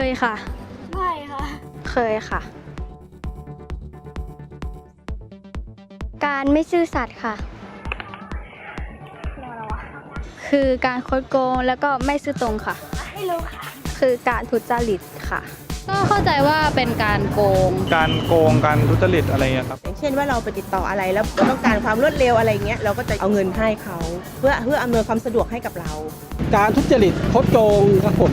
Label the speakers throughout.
Speaker 1: ยค่ะ
Speaker 2: ไม่ค่ะ
Speaker 1: เคยค่ะการไม่ซื่อสัตย์ค่ะคือการคดโกงแล้วก็ไม่ซื่อตรงค่ะ
Speaker 2: ไม่รู้ค่ะ
Speaker 1: คือการทุจริตค่ะก็เข้าใจว่าเป็นการโกง
Speaker 3: การทุจริตอะไรเงี้ยครับ
Speaker 4: อย่างเช่นว่าเราไปติดต่ออะไรแล้วเราต้องการความรวดเร็วอะไรเงี้ยเราก็จะเอาเงินให้เขาเพื่ออำนวยความสะดวกให้กับเรา
Speaker 3: การทุจริตคดโกงครับผม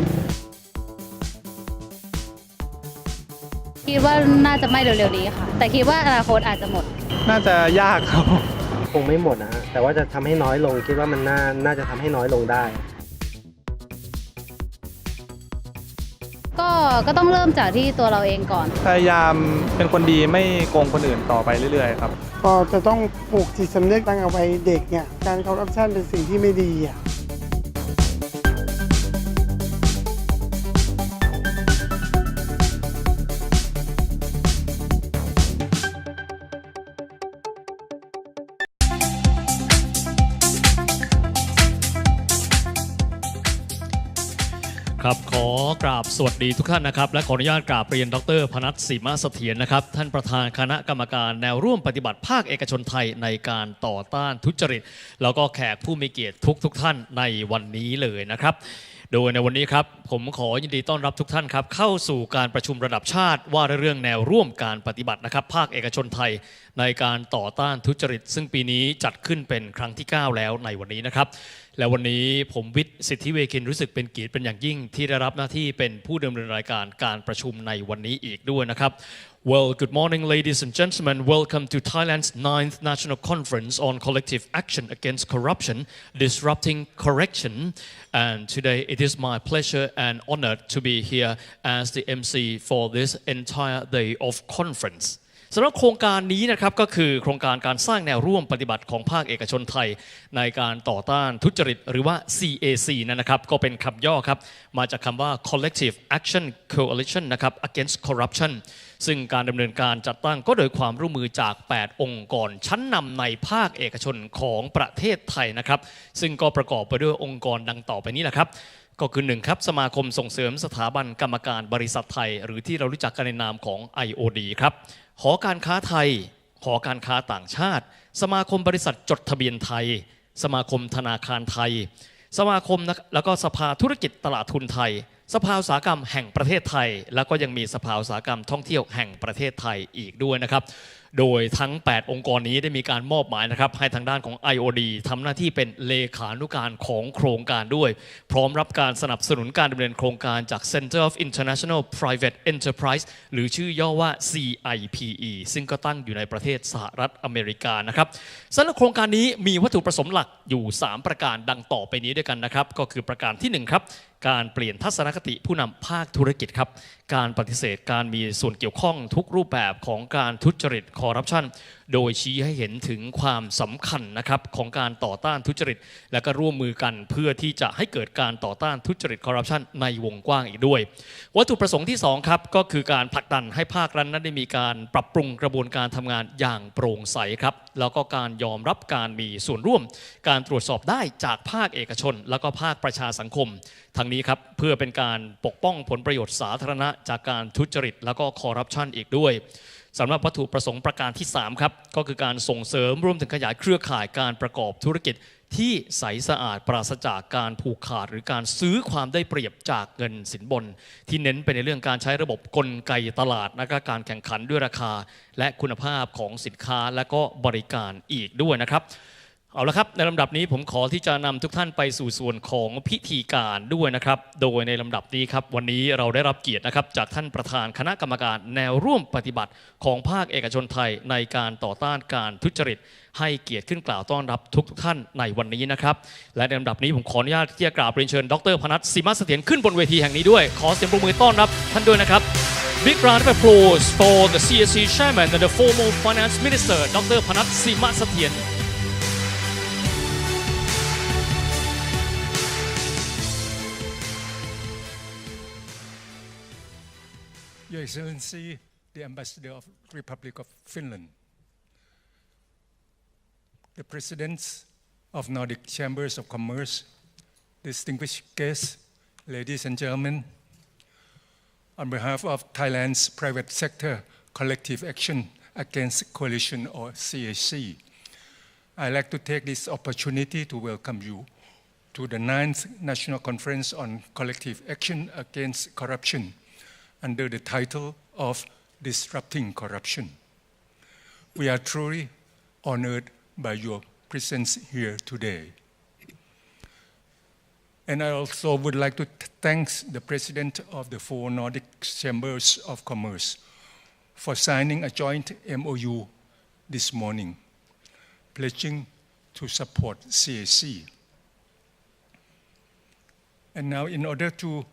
Speaker 1: คิดว่าน่าจะไม่เร็วๆนี้ค่ะแต่คิดว่าอนาคตอาจจะหมด
Speaker 3: น่าจะยากครับ
Speaker 5: คงไม่หมดนะฮะแต่ว่าจะทำให้น้อยลงคิดว่ามันน่าจะทำให้น้อยลงได้
Speaker 1: ก็ต้องเริ่มจากที่ตัวเราเองก่อน
Speaker 3: พยายามเป็นคนดีไม่โกงคนอื่นต่อไปเรื่อยๆครับ
Speaker 6: ก็จะต้องปลูกจิตสำนึกตั้งเอาไว้เด็กเนี่ยการคอร์รัปชันเป็นสิ่งที่ไม่ดีอ่ะ
Speaker 7: ครับขอกราบสวัสดีทุกท่านนะครับและขออนุญาตกราบเรียนดร.พนัส ศรีมะเสถียรนะครับท่านประธานคณะกรรมการแนวร่วมปฏิบัติภาคเอกชนไทยในการต่อต้านทุจริตแล้วก็แขกผู้มีเกียรติทุกท่านในวันนี้เลยนะครับโดยในวันนี้ครับผมขอยินดีต้อนรับทุกท่านครับเข้าสู่การประชุมระดับชาติว่าด้วยเรื่องแนวร่วมการปฏิบัตินะครับภาคเอกชนไทยในการต่อต้านทุจริตซึ่งปีนี้จัดขึ้นเป็นครั้งที่ 9 แล้วในวันนี้นะครับและวันนี้ผมวิทย์สิทธิเวคินรู้สึกเป็นเกียรติเป็นอย่างยิ่งที่ได้รับหน้าที่เป็นผู้ดำเนินรายการการประชุมในวันนี้อีกด้วยนะครับ Well, good morning, ladies and gentlemen. Welcome to Thailand's 9th National Conference on Collective Action Against Corruption, Disrupting Correction. And today it is my pleasure and honor to be here as the MC for this entire day of conference.สำหรับโครงการนี้นะครับก็คือโครงการการสร้างแนวร่วมปฏิบัติของภาคเอกชนไทยในการต่อต้านทุจริตหรือว่า CAC นะครับก็เป็นคำย่อครับมาจากคำว่า Collective Action Coalition นะครับ Against Corruption ซึ่งการดำเนินการจัดตั้งก็โดยความร่วมมือจาก 8 องค์กรชั้นนำในภาคเอกชนของประเทศไทยนะครับซึ่งก็ประกอบไปด้วยองค์กรดังต่อไปนี้นะครับก็คือ1ครับสมาคมส่งเสริมสถาบันกรรมการบริษัทไทยหรือที่เรารู้จักกันในนามของ IOD ครับหอการค้าไทยหอการค้าต่างชาติสมาคมบริษัทจดทะเบียนไทยสมาคมธนาคารไทยสมาคมแล้วก็สภาธุรกิจตลาดทุนไทยสภาอุตสาหกรรมแห่งประเทศไทยแล้วก็ยังมีสภาอุตสาหกรรมท่องเที่ยวแห่งประเทศไทยอีกด้วยนะครับโดยทั้ง 8 องค์กรนี้ได้มีการมอบหมายนะครับให้ทางด้านของ IOD ทำหน้าที่เป็นเลขานุการของโครงการด้วยพร้อมรับการสนับสนุนการดำเนินโครงการจาก Center of International Private Enterprise หรือชื่อย่อว่า CIPE ซึ่งก็ตั้งอยู่ในประเทศสหรัฐอเมริกานะครับสำหรับโครงการนี้มีวัตถุประสงค์หลักอยู่3ประการดังต่อไปนี้ด้วยกันนะครับก็คือประการที่1ครับการเปลี่ยนทัศนคติผู้นำภาคธุรกิจครับการปฏิเสธการมีส่วนเกี่ยวข้องทุกรูปแบบของการทุจริตคอร์รัปชันโดยชี้ให้เห็นถึงความสำคัญนะครับของการต่อต้านทุจริตและก็ร่วมมือกันเพื่อที่จะให้เกิดการต่อต้านทุจริตคอร์รัปชันในวงกว้างอีกด้วยวัตถุประสงค์ที่2ครับก็คือการผลักดันให้ภาครัฐนั้นได้มีการปรับปรุงกระบวนการทำงานอย่างโปร่งใสครับแล้วก็การยอมรับการมีส่วนร่วมการตรวจสอบได้จากภาคเอกชนแล้วก็ภาคประชาสังคมทั้งนี้ครับเพื่อเป็นการปกป้องผลประโยชน์สาธารณะจากการทุจริตแล้วก็คอร์รัปชันอีกด้วยสำหรับวัตถุประสงค์ประการที่3ครับก็คือการส่งเสริมรวมถึงขยายเครือข่ายการประกอบธุรกิจที่ใสสะอาดปราศจากการผูกขาดหรือการซื้อความได้เปรียบจากเงินสินบนที่เน้นไปในเรื่องการใช้ระบบกลไกตลาดและก็การแข่งขันด้วยราคาและคุณภาพของสินค้าและก็บริการอีกด้วยนะครับเอาละครับในลำดับนี้ผมขอที่จะนำทุกท่านไปสู่ส่วนของพิธีการด้วยนะครับโดยในลำดับนี้ครับวันนี้เราได้รับเกียรตินะครับจากท่านประธานคณะกรรมการแนวร่วมปฏิบัติของภาคเอกชนไทยในการต่อต้านการทุจริตให้เกียรติขึ้นกล่าวต้อนรับทุกท่านในวันนี้นะครับและในลำดับนี้ผมขออนุญาตที่จะกราบเรียนเชิญดร.พนัส ศรีมะเสถียรขึ้นบนเวทีแห่งนี้ด้วยขอเสียงปรบมือต้อนรับท่านด้วยนะครับ Big round of applause for the CSC Chairman and the former Finance Minister Dr. พนัส ศรีมะเสถียร
Speaker 8: Your Excellency, the Ambassador of the Republic of Finland, the Presidents of Nordic Chambers of Commerce, distinguished guests, ladies and gentlemen, on behalf of Thailand's private sector collective action against coalition or CAC, I'd like to take this opportunity to welcome you to the 9th National Conference on Collective Action Against Corruption under the title of Disrupting Corruption. We are truly honored by your presence here today. And I also would like to thank the President of the 4 Nordic Chambers of Commerce for signing a joint MOU this morning, pledging to support CAC. And now, in order to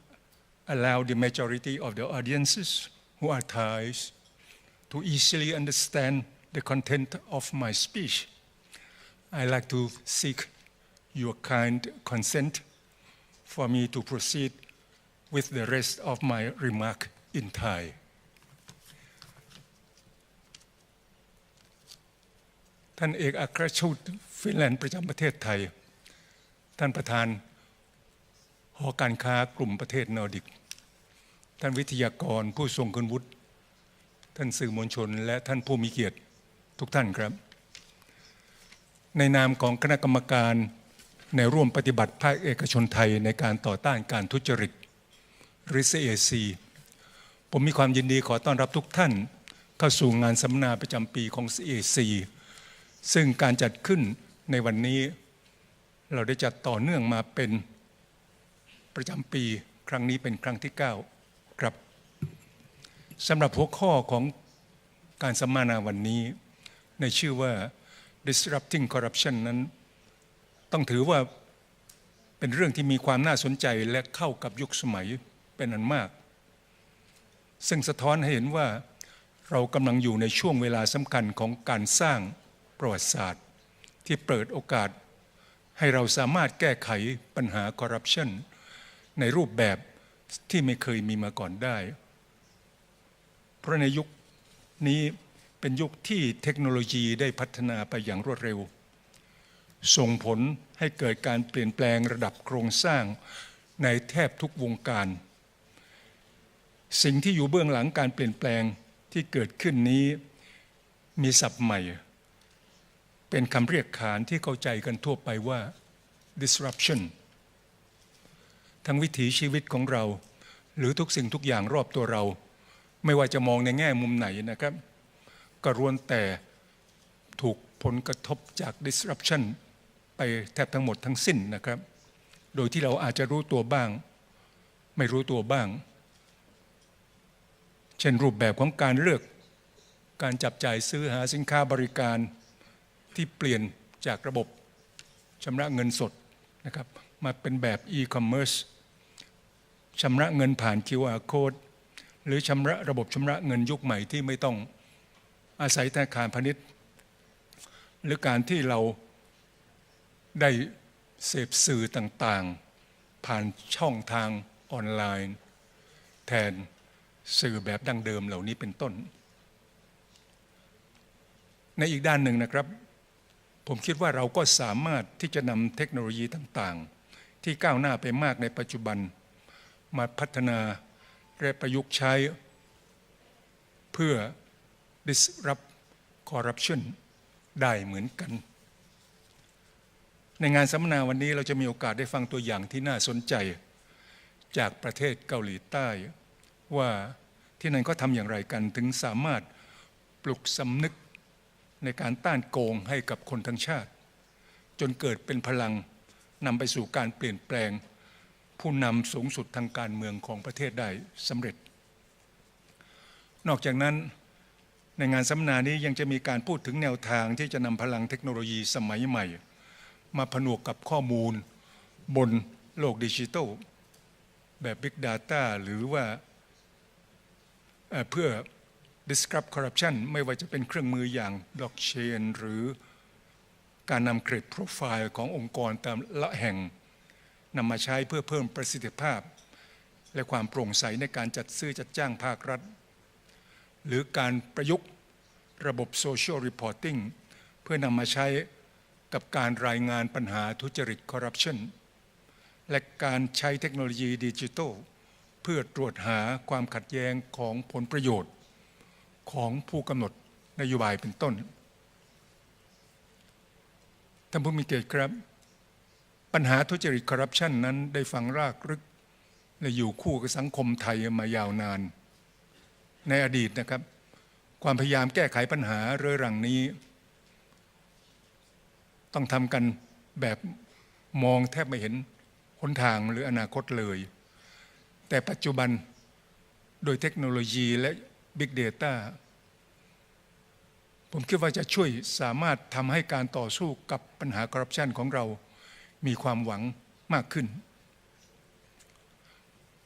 Speaker 8: allow the majority of the audiences who are Thais to easily understand the content of my speech, I'd like to seek your kind consent for me to proceed with the rest of my remark in Thai. ท่านเอกอัครราชทูตฟินแลนด์ประจำประเทศไทยท่านประธานหอการค้ากลุ่มประเทศนอร์ดิกท่านวิทยากรผู้ทรงคุณวุฒิท่านสื่อมวลชนและท่านผู้มีเกียรติทุกท่านครับในนามของคณะกรรมการในร่วมปฏิบัติภาคเอกชนไทยในการต่อต้านการทุจริตหรือ CAC ผมมีความยินดีขอต้อนรับทุกท่านเข้าสู่งานสัมมนาประจำปีของ CAC ซึ่งการจัดขึ้นในวันนี้เราได้จัดต่อเนื่องมาเป็นประจำปีครั้งนี้เป็นครั้งที่9ครับสำหรับหัวข้อของการสัมมนาวันนี้ในชื่อว่า Disrupting Corruption นั้นต้องถือว่าเป็นเรื่องที่มีความน่าสนใจและเข้ากับยุคสมัยเป็นอันมากซึ่งสะท้อนให้เห็นว่าเรากำลังอยู่ในช่วงเวลาสำคัญของการสร้างประวัติศาสตร์ที่เปิดโอกาสให้เราสามารถแก้ไขปัญหาคอร์รัปชันในรูปแบบที่ไม่เคยมีมาก่อนได้เพราะในยุคนี้เป็นยุคที่เทคโนโลยีได้พัฒนาไปอย่างรวดเร็วส่งผลให้เกิดการเปลี่ยนแปลงระดับโครงสร้างในแทบทุกวงการสิ่งที่อยู่เบื้องหลังการเปลี่ยนแปลงที่เกิดขึ้นนี้มีศัพท์ใหม่เป็นคำเรียกขานที่เข้าใจกันทั่วไปว่า disruption ทั้งวิถีชีวิตของเราหรือทุกสิ่งทุกอย่างรอบตัวเราไม่ว่าจะมองในแง่มุมไหนนะครับก็ล้วนแต่ถูกผลกระทบจาก disruption ไปแทบทั้งหมดทั้งสิ้นนะครับโดยที่เราอาจจะรู้ตัวบ้างไม่รู้ตัวบ้างเช่นรูปแบบของการเลือกการจับจ่ายซื้อหาสินค้าบริการที่เปลี่ยนจากระบบชำระเงินสดนะครับมาเป็นแบบ e-commerce ชำระเงินผ่าน QR code หรือระบบชำระเงินยุคใหม่ที่ไม่ต้องอาศัยธนาคารพาณิชย์หรือการที่เราได้เสพสื่อต่างๆผ่านช่องทางออนไลน์แทนสื่อแบบดั้งเดิมเหล่านี้เป็นต้นในอีกด้านหนึ่งนะครับผมคิดว่าเราก็สามารถที่จะนำเทคโนโลยีต่างๆที่ก้าวหน้าไปมากในปัจจุบันมาพัฒนาและประยุกต์ใช้เพื่อ disrupt corruption ได้เหมือนกันในงานสัมมนาวันนี้เราจะมีโอกาสได้ฟังตัวอย่างที่น่าสนใจจากประเทศเกาหลีใต้ว่าที่นั่นเขาทำอย่างไรกันถึงสามารถปลุกสำนึกในการต้านโกงให้กับคนทั้งชาติจนเกิดเป็นพลังนำไปสู่การเปลี่ยนแปลงผู้นำสูงสุดทางการเมืองของประเทศได้สำเร็จนอกจากนั้นในงานสัมมนานี้ยังจะมีการพูดถึงแนวทางที่จะนำพลังเทคโนโลยีสมัยใหม่มาผนวกกับข้อมูลบนโลกดิจิทัลแบบ Big Data หรือว่าเพื่อ disrupt corruption ไม่ว่าจะเป็นเครื่องมืออย่าง blockchain หรือการนำเครดิตโปรไฟล์ขององค์กรแต่ละแห่งนำมาใช้เพื่อเพิ่มประสิทธิภาพและความโปร่งใสในการจัดซื้อจัดจ้างภาครัฐหรือการประยุกต์ระบบ social reporting เพื่อนำมาใช้กับการรายงานปัญหาทุจริต corruption และการใช้เทคโนโลยีดิจิทัล เพื่อตรวจหาความขัดแย้งของผลประโยชน์ของผู้กำหนดนโยบายเป็นต้นท่านผู้มีเกียรติครับปัญหาทุจริตคอร์รัปชันนั้นได้ฝังรากลึกและอยู่คู่กับสังคมไทยมายาวนานในอดีตนะครับความพยายามแก้ไขปัญหาเรื้อรังนี้ต้องทำกันแบบมองแทบไม่เห็นหนทางหรืออนาคตเลยแต่ปัจจุบันโดยเทคโนโลยีและ Big Data ผมคิดว่าจะช่วยสามารถทำให้การต่อสู้กับปัญหาคอร์รัปชันของเรามีความหวังมากขึ้น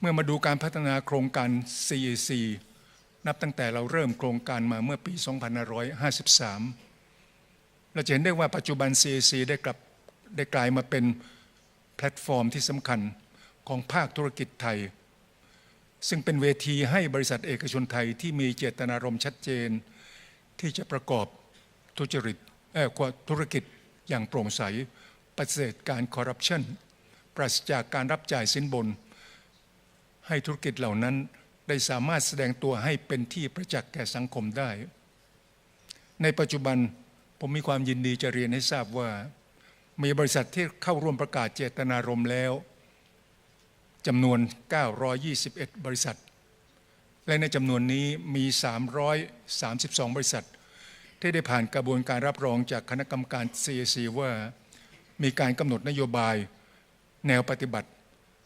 Speaker 8: เมื่อมาดูการพัฒนาโครงการ CAC นับตั้งแต่เราเริ่มโครงการมาเมื่อปี 2553 เราจะเห็นได้ว่าปัจจุบัน CAC ได้กลายมาเป็นแพลตฟอร์มที่สำคัญของภาคธุรกิจไทยซึ่งเป็นเวทีให้บริษัทเอกชนไทยที่มีเจตนารมณ์ชัดเจนที่จะประกอบธุรกิจอย่างโปร่งใสปฏิเสธการคอร์รัปชันปราศจากการรับจ่ายสินบนให้ธุรกิจเหล่านั้นได้สามารถแสดงตัวให้เป็นที่ประจักษ์แก่สังคมได้ในปัจจุบันผมมีความยินดีจะเรียนให้ทราบว่ามีบริษัทที่เข้าร่วมประกาศเจตนารมณ์แล้วจำนวน921บริษัทและในจำนวนนี้มี332บริษัทที่ได้ผ่านกระบวนการรับรองจากคณะกรรมการ CAC ว่ามีการกำหนดนโยบายแนวปฏิบัติ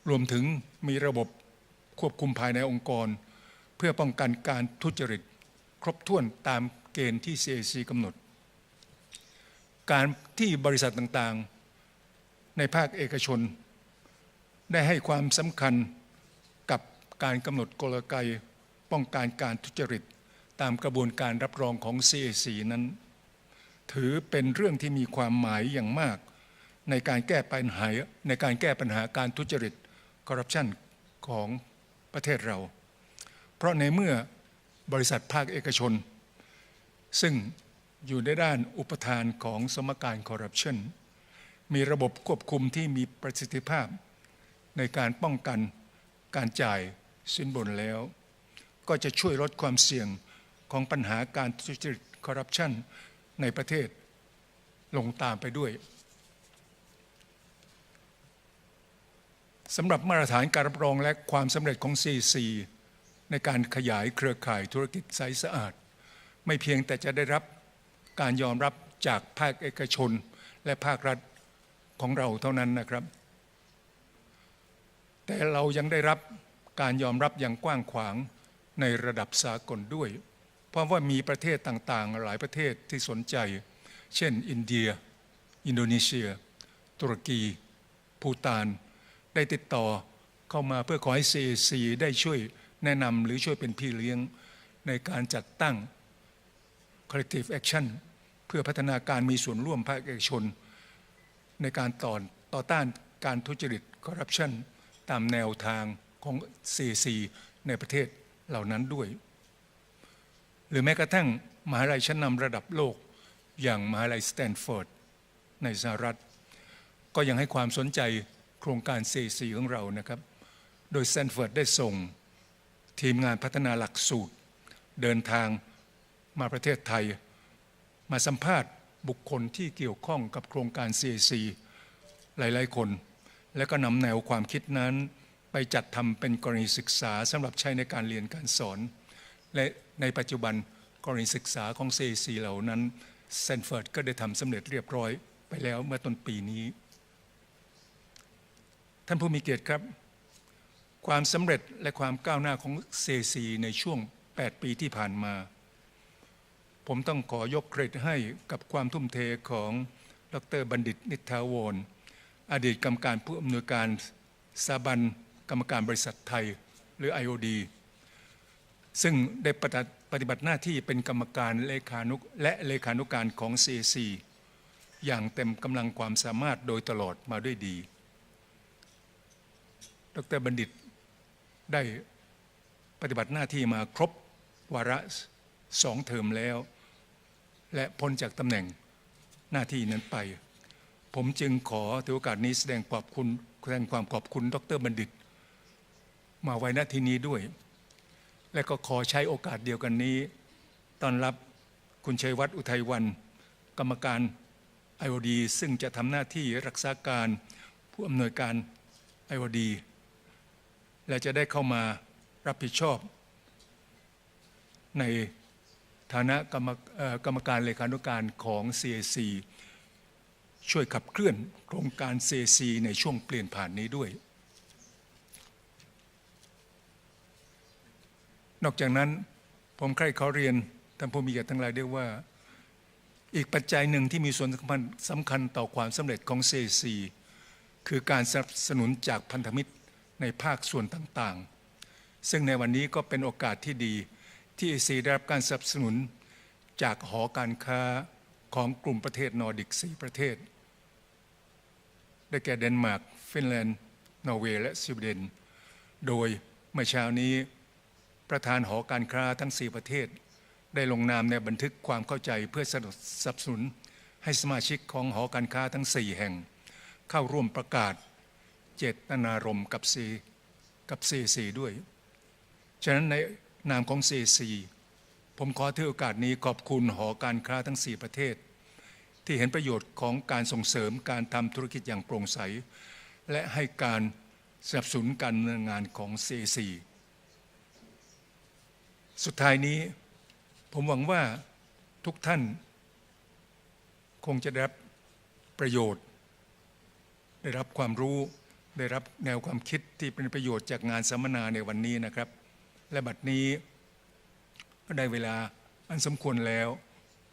Speaker 8: รวมถึงมีระบบควบคุมภายในองค์กรเพื่อป้องกันการทุจริตครบถ้วนตามเกณฑ์ที่ CAC กำหนดการที่บริษัทต่างๆในภาคเอกชนได้ให้ความสำคัญกับการกำหนดกลไกป้องกันการทุจริตตามกระบวนการรับรองของ CAC นั้นถือเป็นเรื่องที่มีความหมายอย่างมากในการแก้ปัญหาการทุจริตคอร์รัปชันของประเทศเราเพราะในเมื่อบริษัทภาคเอกชนซึ่งอยู่ในด้านอุปทานของสมการคอร์รัปชันมีระบบควบคุมที่มีประสิทธิภาพในการป้องกันการจ่ายสินบนแล้วก็จะช่วยลดความเสี่ยงของปัญหาการทุจริตคอร์รัปชันในประเทศลงตามไปด้วยสำหรับมาตรฐานการรับรองและความสำเร็จของ CAC ในการขยายเครือข่ายธุรกิจใสสะอาดไม่เพียงแต่จะได้รับการยอมรับจากภาคเอกชนและภาครัฐของเราเท่านั้นนะครับแต่เรายังได้รับการยอมรับอย่างกว้างขวางในระดับสากลด้วยเพราะว่ามีประเทศต่างๆหลายประเทศที่สนใจเช่นอินเดียอินโดนีเซียตุรกีภูฏานได้ติดต่อเข้ามาเพื่อขอให้ CAC ได้ช่วยแนะนำหรือช่วยเป็นพี่เลี้ยงในการจัดตั้ง Collective Action เพื่อพัฒนาการมีส่วนร่วมภาคเอกชนในการต่อต้านการทุจริตคอร์รัปชันตามแนวทางของ CAC ในประเทศเหล่านั้นด้วยหรือแม้กระทั่งมหาวิทยาลัยชั้นนำระดับโลกอย่างมหาวิทยาลัยสแตนฟอร์ดในสหรัฐก็ยังให้ความสนใจโครงการ CAC ของเรานะครับโดยสแตนฟอร์ดได้ส่งทีมงานพัฒนาหลักสูตรเดินทางมาประเทศไทยมาสัมภาษณ์บุคคลที่เกี่ยวข้องกับโครงการ CAC หลายๆคนและก็นำแนวความคิดนั้นไปจัดทำเป็นกรณีศึกษาสำหรับใช้ในการเรียนการสอนและในปัจจุบันกรณีศึกษาของ CAC เหล่านั้นสแตนฟอร์ดก็ได้ทำสำเร็จเรียบร้อยไปแล้วเมื่อต้นปีนี้ท่านผู้มีเกียรติครับความสำเร็จและความก้าวหน้าของ CAC ในช่วง8 ปีที่ผ่านมาผมต้องขอยกเครดิตให้กับความทุ่มเทของดร.บัณฑิตนิทธาวรอดีตกรรมการผู้อำนวยการสถาบันกรรมการบริษัทไทยหรือ IOD ซึ่งได้ปฏิบัติหน้าที่เป็นกรรมการเลขานุการของ CAC อย่างเต็มกำลังความสามารถโดยตลอดมาด้วยดีดร.บัณฑิตได้ปฏิบัติหน้าที่มาครบวาระ2 เทอมแล้วและพ้นจากตำแหน่งหน้าที่นั้นไปผมจึงขอถือโอกาสนี้แสดงความขอบคุณดร.บัณฑิต มาไว้ณที่นี้ด้วยและก็ขอใช้โอกาสเดียวกันนี้ต้อนรับคุณชัยวัฒน์อุทัยวรรณกรรมการ IOD ซึ่งจะทำหน้าที่รักษาการผู้อำนวยการ IOD และจะได้เข้ามารับผิดชอบในฐานะกรรมการเลขานุการของ CAC ช่วยขับเคลื่อนโครงการ CAC ในช่วงเปลี่ยนผ่านนี้ด้วยนอกจากนั้นผมใคร่ขอเรียนท่านผู้มีเกียรติทั้งหลายด้วยว่าอีกปัจจัยหนึ่งที่มีส่วนสำคัญต่อความสำเร็จของ CAC คือการสนับสนุนจากพันธมิตรในภาคส่วนต่างๆซึ่งในวันนี้ก็เป็นโอกาสที่ดีที่ CAC ได้รับการสนับสนุนจากหอการค้าของกลุ่มประเทศนอร์ดิก4ประเทศได้แก่เดนมาร์กฟินแลนด์นอร์เวย์และสวีเดนโดยเมื่อเช้านี้ประธานหอการค้าทั้ง4ประเทศได้ลงนามในบันทึกความเข้าใจเพื่อสนับสนุนให้สมาชิกของหอการค้าทั้ง4แห่งเข้าร่วมประกาศเจตนารมณ์กับ CAC ด้วยฉะนั้นในนามของ CAC ผมขอถือโอกาสนี้ขอบคุณหอการค้าทั้ง4ประเทศที่เห็นประโยชน์ของการส่งเสริมการทำธุรกิจอย่างโปร่งใสและให้การสนับสนุนการดำเนินงานของ CAC สุดท้ายนี้ผมหวังว่าทุกท่านคงจะได้รับประโยชน์ได้รับความรู้ได้รับแนวความคิดที่เป็นประโยชน์จากงานสัมมนาในวันนี้นะครับและบัดนี้ก็ได้เวลาอันสมควรแล้ว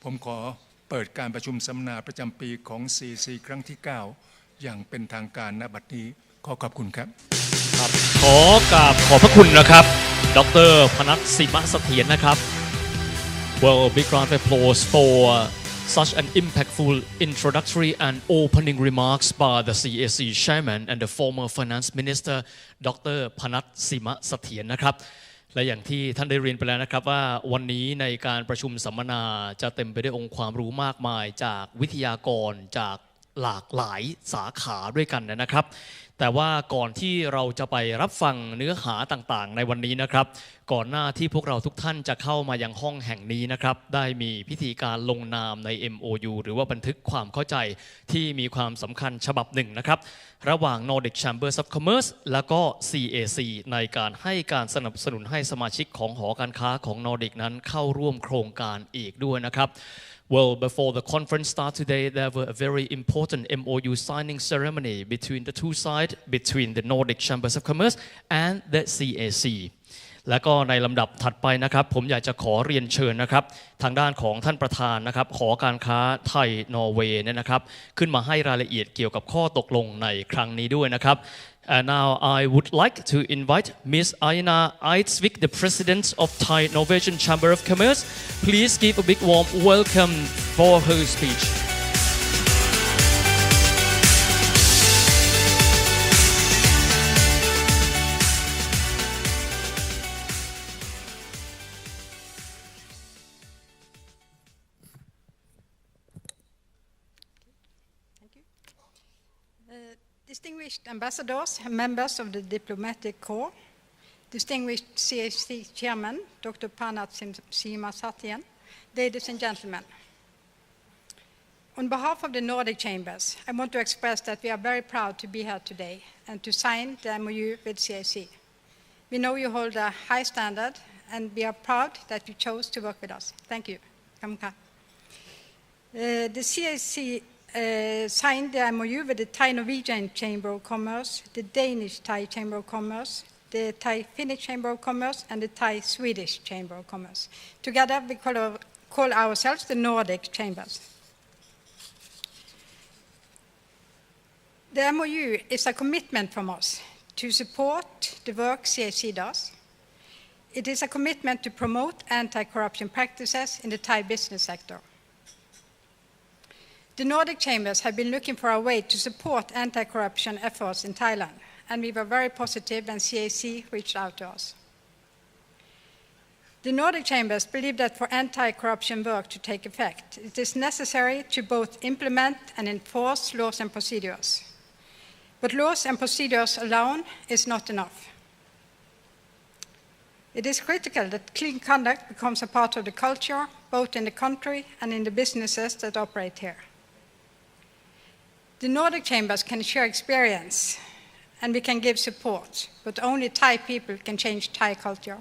Speaker 8: ผมขอเปิดการประชุมสัมมนาประจำปีของ CAC ครั้งที่9อย่างเป็นทางการณบัดนี้ขอขอบคุณครับ
Speaker 7: ขอกราบขอบพระคุณนะครับดร.พนัส สิมะเสถียรนะครับ Well, a big round of applause for such an impactful introductory and opening remarks by the CAC Chairman and the former Finance Minister Dr. พนัส สิมะเสถียรนะครับและอย่างที่ท่านได้เรียนไปแล้วนะครับว่าวันนี้ในการประชุมสัมมนาจะเต็มไปด้วยองค์ความรู้มากมายจากวิทยากรจากหลากหลายสาขาด้วยกันนะครับแต่ว่าก่อนที่เราจะไปรับฟังเนื้อหาต่างๆในวันนี้นะครับก่อนหน้าที่พวกเราทุกท่านจะเข้ามายังห้องแห่งนี้นะครับได้มีพิธีการลงนามใน MOU หรือว่าบันทึกความเข้าใจที่มีความสำคัญฉบับหนึ่งนะครับระหว่าง Nordic Chamber of Commerce และก็ CAC ในการให้การสนับสนุนให้สมาชิกของหอการค้าของ Nordic นั้นเข้าร่วมโครงการอีกด้วยนะครับ Well, before the conference started today, there were a very important MOU signing ceremony between the two sides, between the Nordic Chambers of Commerce and the CAC. และก็ในลำดับถัดไปนะครับผมอยากจะขอเรียนเชิญนะครับทางด้านของท่านประธานนะครับหอการค้าไทยนอร์เวย์เนี่ยนะครับขึ้นมาให้รายละเอียดเกี่ยวกับข้อตกลงในครั้งนี้ด้วยนะครับNow I would like to invite Ms. Aina Eidsvik, the President of Thai-Norwegian Chamber of Commerce. Please give a big warm welcome for her speech.
Speaker 9: Distinguished ambassadors and members of the diplomatic corps, distinguished CAC Chairman, Dr. Phanat Simasatian, ladies and gentlemen. On behalf of the Nordic Chambers, I want to express that we are very proud to be here today and to sign the MOU with CAC. We know you hold a high standard, and we are proud that you chose to work with us. Thank you. The CAC signed the MOU with the Thai-Norwegian Chamber of Commerce, the Danish Thai Chamber of Commerce, the Thai-Finnish Chamber of Commerce, and the Thai-Swedish Chamber of Commerce. Together, we call ourselves the Nordic Chambers. The MOU is a commitment from us to support the work CAC does. It is a commitment to promote anti-corruption practices in the Thai business sector. The Nordic Chambers have been looking for a way to support anti-corruption efforts in Thailand, and we were very positive when CAC reached out to us. The Nordic Chambers believe that for anti-corruption work to take effect, it is necessary to both implement and enforce laws and procedures. But laws and procedures alone is not enough. It is critical that clean conduct becomes a part of the culture, both in the country and in the businesses that operate here. The Nordic chambers can share experience and we can give support, but only Thai people can change Thai culture.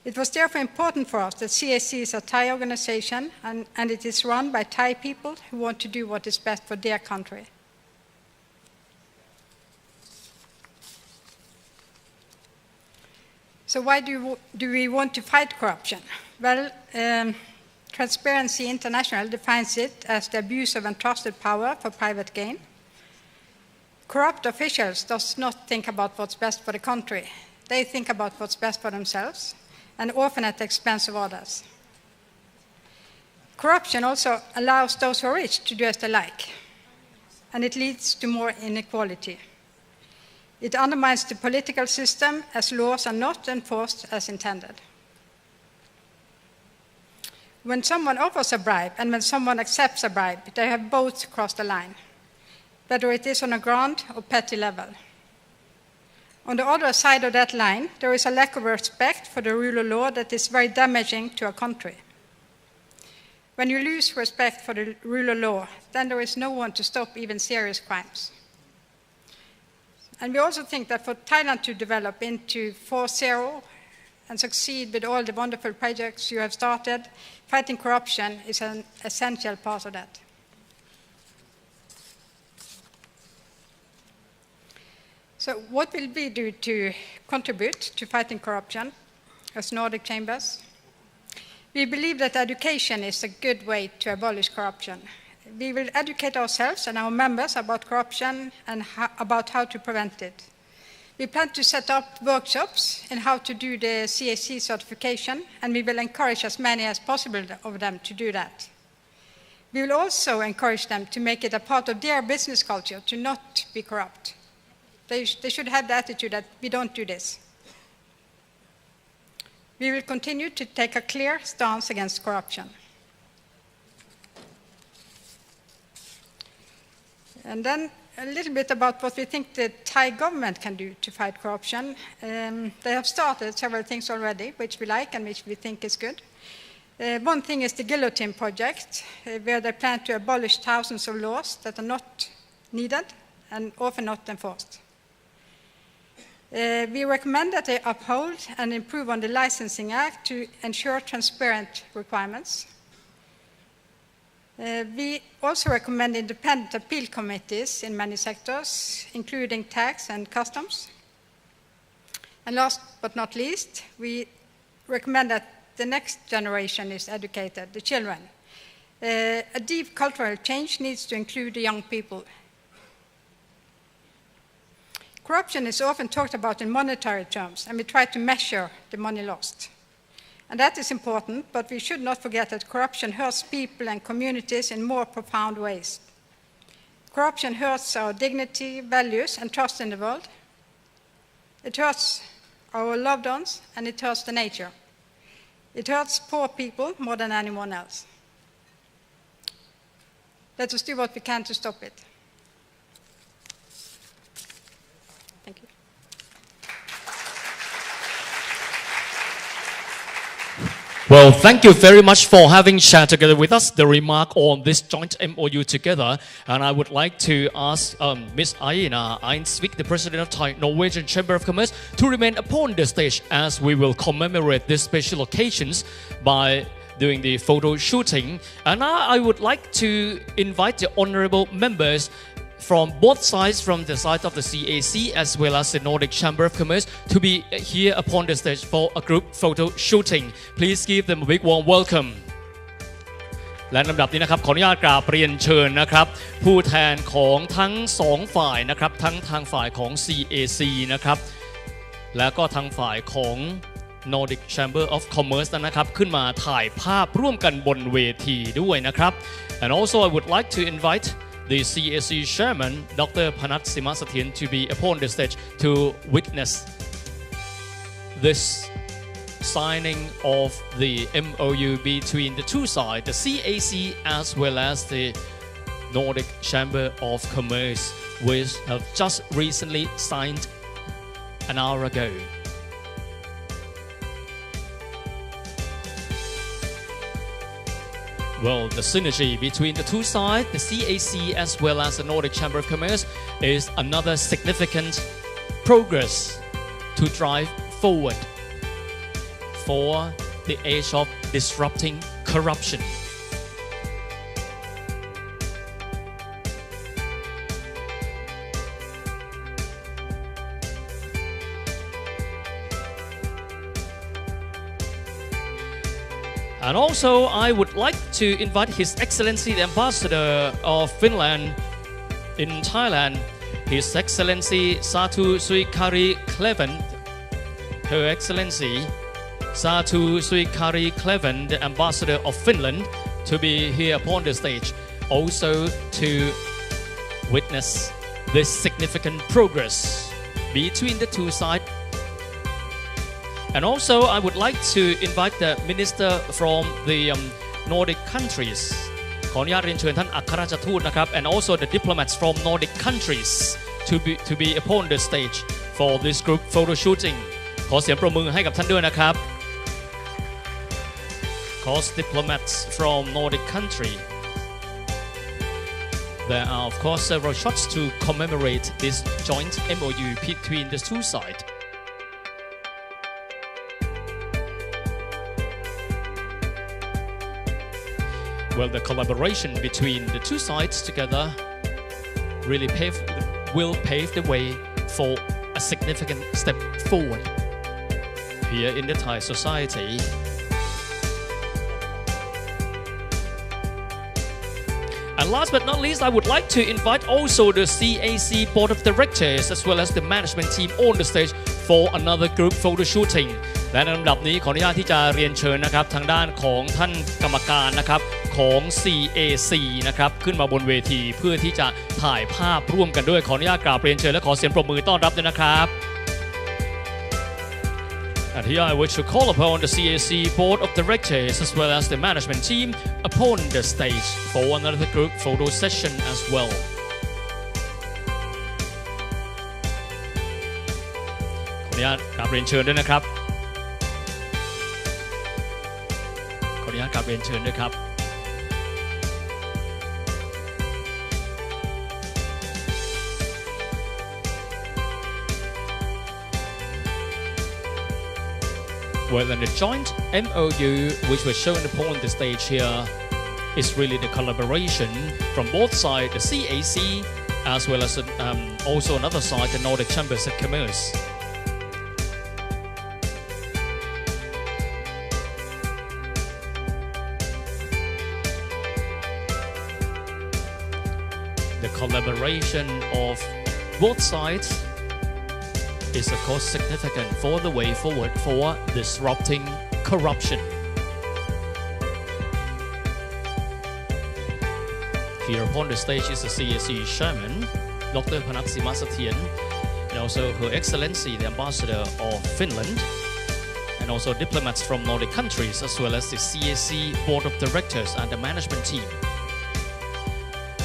Speaker 9: It was therefore important for us that CAC is a Thai organization and it is run by Thai people who want to do what is best for their country. So why do we want to fight corruption? Well, Transparency International defines it as the abuse of entrusted power for private gain. Corrupt officials does not think about what's best for the country. They think about what's best for themselves, and often at the expense of others. Corruption also allows those who are rich to do as they like, and it leads to more inequality. It undermines the political system as laws are not enforced as intended. When someone offers a bribe and when someone accepts a bribe, they have both crossed the line, whether it is on a grand or petty level. On the other side of that line, there is a lack of respect for the rule of law that is very damaging to a country. When you lose respect for the rule of law, then there is no one to stop even serious crimes. And we also think that for Thailand to develop into 4.0 and succeed with all the wonderful projects you have started, fighting corruption is an essential part of that. So what will we do to contribute to fighting corruption as Nordic chambers? We believe that education is a good way to abolish corruption. We will educate ourselves and our members about corruption and about how to prevent it. We plan to set up workshops in how to do the CAC certification, and we will encourage as many as possible of them to do that. We will also encourage them to make it a part of their business culture to not be corrupt. They should have the attitude that we don't do this. We will continue to take a clear stance against corruption. And then a little bit about what we think the Thai government can do to fight corruption. They have started several things already, which we like and which we think is good. One thing is the Guillotine Project, where they plan to abolish thousands of laws that are not needed and often not enforced. We recommend that they uphold and improve on the Licensing Act to ensure transparent requirements. We also recommend independent appeal committees in many sectors, including tax and customs. And last but not least, we recommend that the next generation is educated, the children. A deep cultural change needs to include the young people. Corruption is often talked about in monetary terms, and we try to measure the money lost. And that is important, but we should not forget that corruption hurts people and communities in more profound ways. Corruption hurts our dignity, values, and trust in the world. It hurts our loved ones, and it hurts the nature. It hurts poor people more than anyone else. Let us do what we can to stop it. Thank you.
Speaker 7: Well, thank you very much for having shared together with us the remark on this joint MOU together. And I would like to ask Ms. Aina Eidsvik, the President of Thai-Norwegian Chamber of Commerce, to remain upon the stage as we will commemorate these special occasions by doing the photo shooting. And now I would like to invite the honorable members from both sides, from the side of the CAC as well as the Nordic Chamber of Commerce, to be here upon the stage for a group photo shooting. Please give them a big warm welcome. และลำดับนี้นะครับขออนุญาตกราบเรียนเชิญนะครับผู้แทนของทั้งสองฝ่ายนะครับทั้งทางฝ่ายของ CAC นะครับและก็ทางฝ่ายของ Nordic Chamber of Commerce นะครับขึ้นมาถ่ายภาพร่วมกันบนเวทีด้วยนะครับ And also I would like to invite the CAC Chairman, Dr. Phanat Simasathian, to be upon the stage to witness this signing of the MOU between the two sides, the CAC as well as the Nordic Chamber of Commerce, which have just recently signed an hour ago. Well, the synergy between the two sides, the CAC as well as the Nordic Chamber of Commerce, is another significant progress to drive forward for the age of disrupting corruption. And also, I would like to invite His Excellency the Ambassador of Finland in Thailand, His Excellency Satu Suikari Kleven, Her Excellency Satu Suikari Kleven, the Ambassador of Finland, to be here upon the stage, also to witness this significant progress between the two sides. And also, I would like to invite the minister from the Nordic countries ขออนุญาตเรียนเชิญท่านอัครราชทูตนะครับ and also the diplomats from Nordic countries to be upon the stage for this group photo shooting ขอเสียงปรบมือให้กับท่านด้วยนะครับ Cause diplomats from Nordic country. There are of course several shots to commemorate this joint MOU between the two sides. Well, the collaboration between the two sides together really will pave the way for a significant step forward here in the Thai society. And last but not least, I would like to invite also the CAC Board of Directors as well as the management team on the stage for another group photo shooting. และในลำดับนี้ขออนุญาตที่จะเรียนเชิญนะครับทางด้านของท่านกรรมการนะครับของ CAC นะครับขึ้นมาบนเวทีเพื่อที่จะถ่ายภาพร่วมกันด้วยขออนุญาตกราบเรียนเชิญและขอเสียงปรบมือต้อนรับด้วยนะครับ And here I wish to call upon the CAC Board of Directors as well as the management team upon the stage for another group photo session as well. ขออนุญาตกราบเรียนเชิญด้วยนะครับขออนุญาตกราบเรียนเชิญด้วยครับ Well, and the joint MOU which was shown upon the stage here is really the collaboration from both sides, the CAC as well as also another side, the Nordic Chamber of Commerce. The collaboration of both sides is of course significant for the way forward for disrupting corruption. Here upon the stage is the CAC Chairman, Dr. พนัส สิมเสถียร and also Her Excellency the Ambassador of Finland, and also diplomats from Nordic countries as well as the CAC Board of Directors and the management team.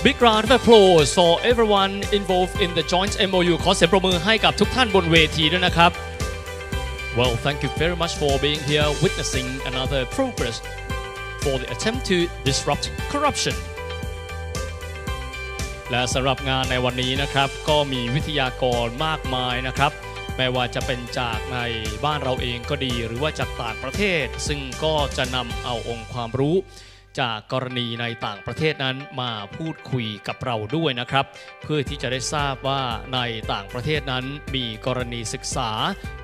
Speaker 7: Big round of applause for everyone involved in the joint MOU ขอเสียงปรบมือให้กับทุกท่านบนเวทีด้วยนะครับ Well, thank you very much for being here witnessing another progress for the attempt to disrupt corruption. และสำหรับงานในวันนี้นะครับก็มีวิทยากรมากมายนะครับไม่ว่าจะเป็นจากในบ้านเราเองก็ดีหรือว่าจากต่างประเทศซึ่งก็จะนำเอาองค์ความรู้จากกรณีในต่างประเทศนั้นมาพูดคุยกับเราด้วยนะครับเพื่อที่จะได้ทราบว่าในต่างประเทศนั้นมีกรณีศึกษา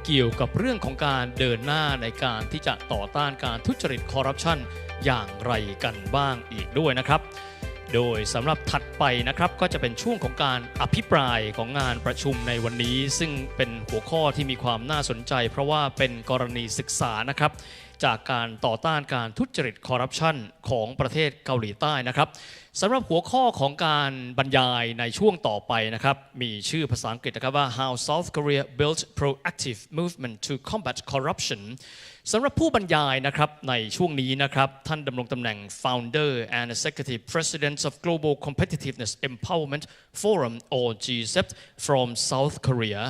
Speaker 7: เกี่ยวกับเรื่องของการเดินหน้าในการที่จะต่อต้านการทุจริตคอร์รัปชันอย่างไรกันบ้างอีกด้วยนะครับโดยสำหรับถัดไปนะครับก็จะเป็นช่วงของการอภิปรายของงานประชุมในวันนี้ซึ่งเป็นหัวข้อที่มีความน่าสนใจเพราะว่าเป็นกรณีศึกษานะครับจากการต่อต้านการทุจริตคอร์รัปชันของประเทศเกาหลีใต้นะครับสำหรับหัวข้อของการบรรยายในช่วงต่อไปนะครับมีชื่อภาษาอังกฤษนะครับว่า How South Korea Built Proactive Movement to Combat Corruption สำหรับผู้บรรยายนะครับในช่วงนี้นะครับท่านดำรงตำแหน่ง Founder and Executive President of Global Competitiveness Empowerment Forum or GCEF from South Korea.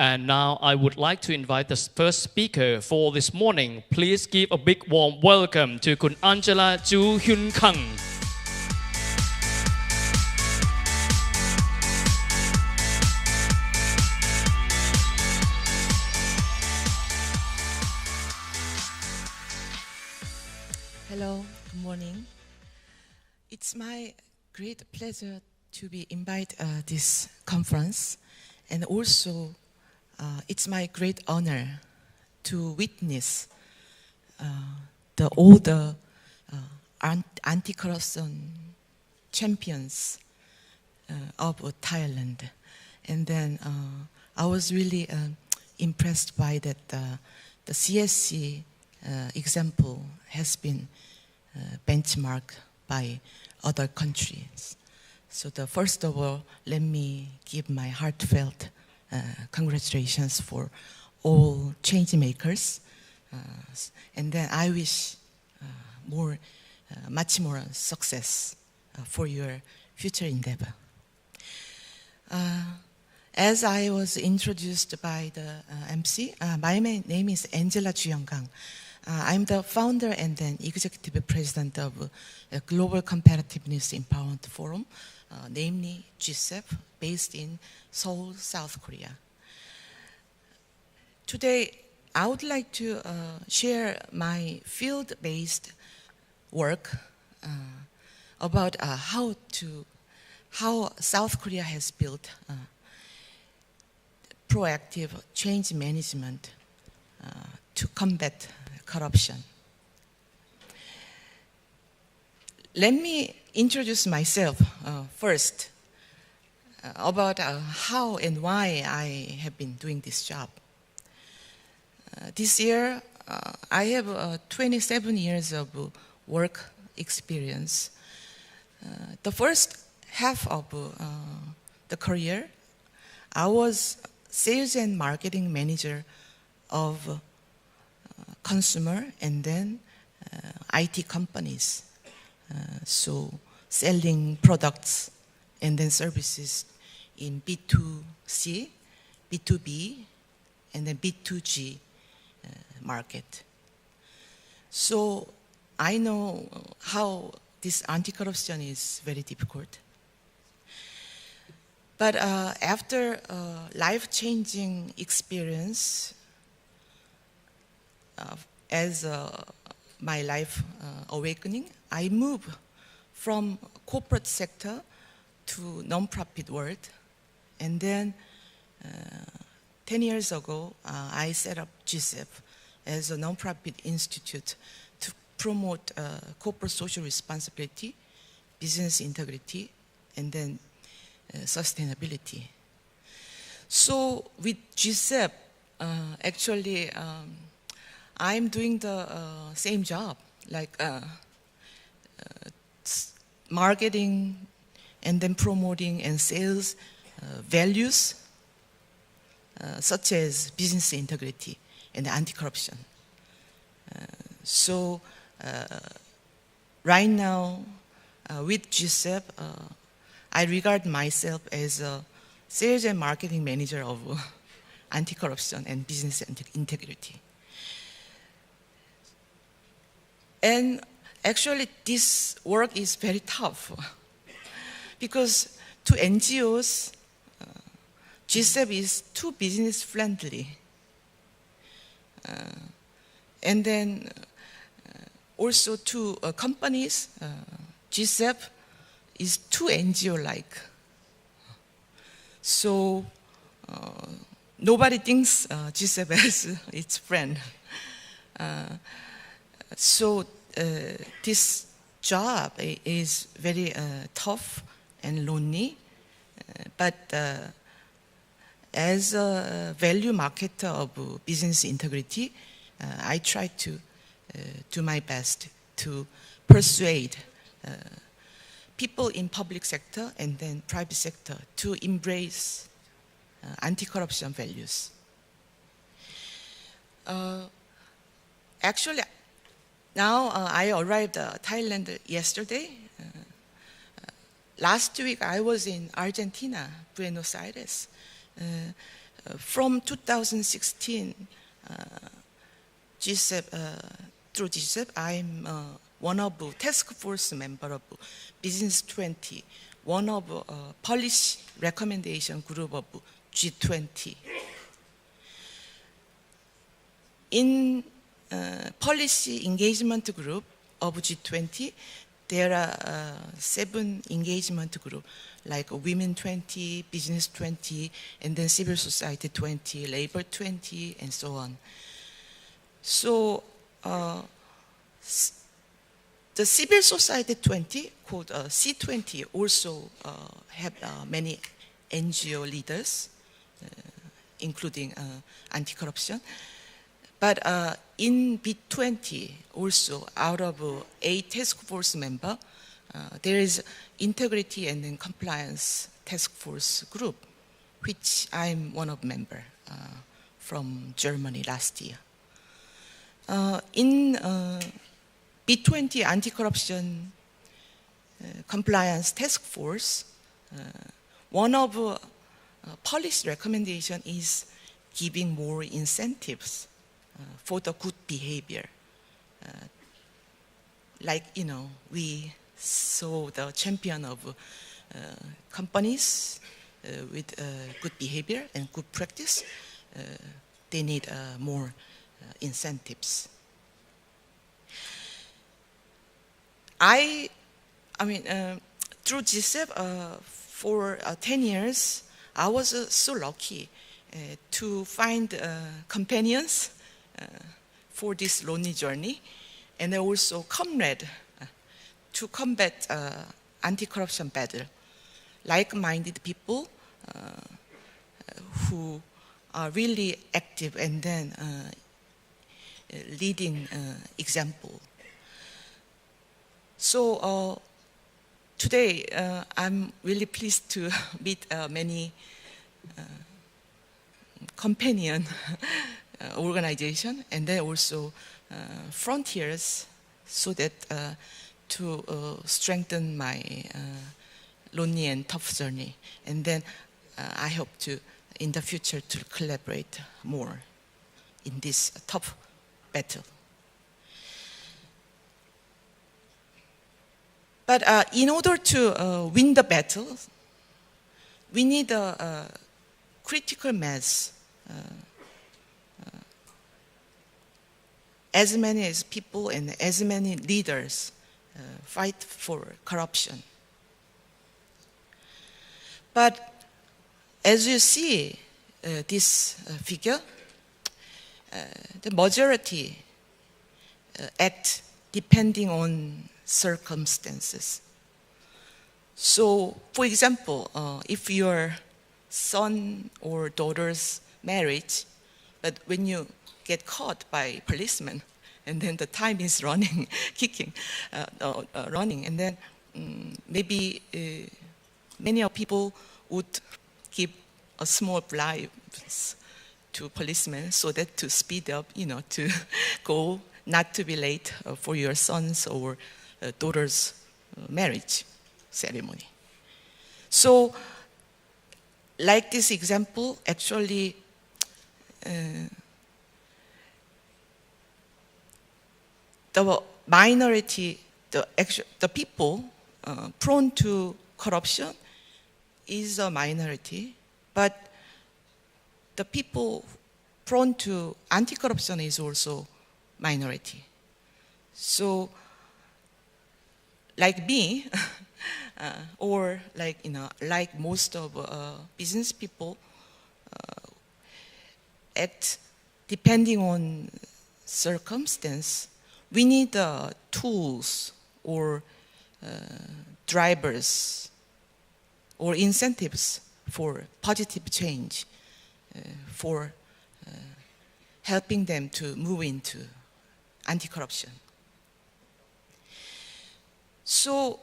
Speaker 7: And now I would like to invite the first speaker for this morning. Please give give a big warm welcome to คุณ Angela Joo-Hyun Kang
Speaker 10: Hello, good morning. It's my great pleasure to be invited this conference, and also it's my great honor to witness all the anti-corruption champions of Thailand, and then I was really impressed by that the CSC example has been benchmarked by other countries. So first of all, let me give my heartfelt congratulations for all change makers, and then I wish much more success for your future endeavor. As I was introduced by the MC, my name is Angela Joo-Hyun Kang. I'm the founder and then executive president of Global Competitiveness Empowerment Forum, namely GCEF, based in Seoul, South Korea. Today, I would like to share my field-based work about how South Korea has built proactive change management to combat corruption. Let me introduce myself first about how and why I have been doing this job. This year, I have 27 years of work experience. The first half of the career, I was sales and marketing manager of consumer and then IT companies. So selling products and then services in B2C, B2B, and then B2G market. So I know how this anti-corruption is very difficult. But after a life-changing experience, as my life awakening, I moved from corporate sector to non-profit world. And then 10 years ago, I set up GCEF as a non-profit institute to promote corporate social responsibility, business integrity, and then sustainability. So with GCEF, actually, I'm doing the same job, like marketing and then promoting and sales values such as business integrity and anti-corruption. So right now, with GCEF, I regard myself as a sales and marketing manager of anti-corruption and business integrity. And actually, this work is very tough because to NGOs, GCEF is too business friendly. And then also to companies, GCEF is too NGO-like. So nobody thinks GCEF as its friend. So this job is very tough and lonely, but as a value marketer of business integrity, I try to do my best to persuade people in public sector and then private sector to embrace anti-corruption values. Actually, now I arrived Thailand yesterday. Last week I was in Argentina, Buenos Aires. From 2016, GCEF through GCEF, I'm one of the task force member of Business 20, one of policy recommendation group of G20. In policy engagement group of G20, there are 7 engagement groups like Women 20, Business 20, and then Civil Society 20, Labor 20, and so on. So the Civil Society 20, called C20, also have many NGO leaders, including anti-corruption. But in B20, also out of 8 task force members, there is integrity and then compliance task force group, which I'm one of member from Germany last year. In B20 anti-corruption compliance task force, one of policy recommendation is giving more incentives for the good behavior. Like, we saw the champion of companies with good behavior and good practice. They need more incentives. I mean, through GCEF for 10 years, I was so lucky to find companions for this lonely journey, and also comrade to combat anti-corruption battle, like-minded people who are really active and then leading example. So today I'm really pleased to meet many companion organization and then also frontiers, so that to strengthen my lonely and tough journey. And then I hope to, in the future, to collaborate more in this tough battle. But in order to win the battle, we need a critical mass, as many as people and as many leaders fight for corruption. But as you see this figure, the majority act depending on circumstances. So, for example, if your son or daughter's marriage, but when you get caught by policemen, and then the time is running, running, and then maybe many of people would give a small bribe to policemen so that to speed up, to go, not to be late for your son's or daughter's marriage ceremony. So, like this example, actually, the minority, the people prone to corruption is a minority, but the people prone to anti-corruption is also minority. So, like me, or like most of business people, act depending on circumstance. We need tools or drivers or incentives for positive change, for helping them to move into anti-corruption. So,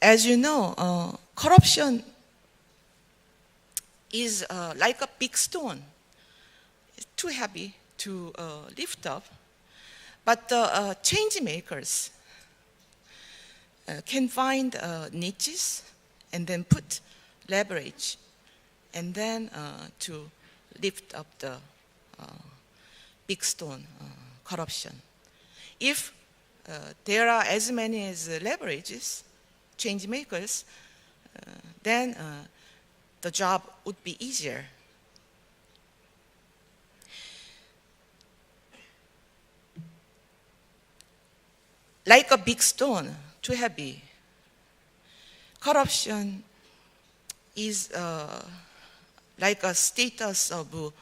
Speaker 10: as you know, corruption is like a big stone. It's too heavy to lift up, but the change makers can find niches and then put leverage, and then to lift up the big stone, corruption. If there are as many as leverages, change makers, then the job would be easier. Like a big stone, too heavy. Corruption is like a status of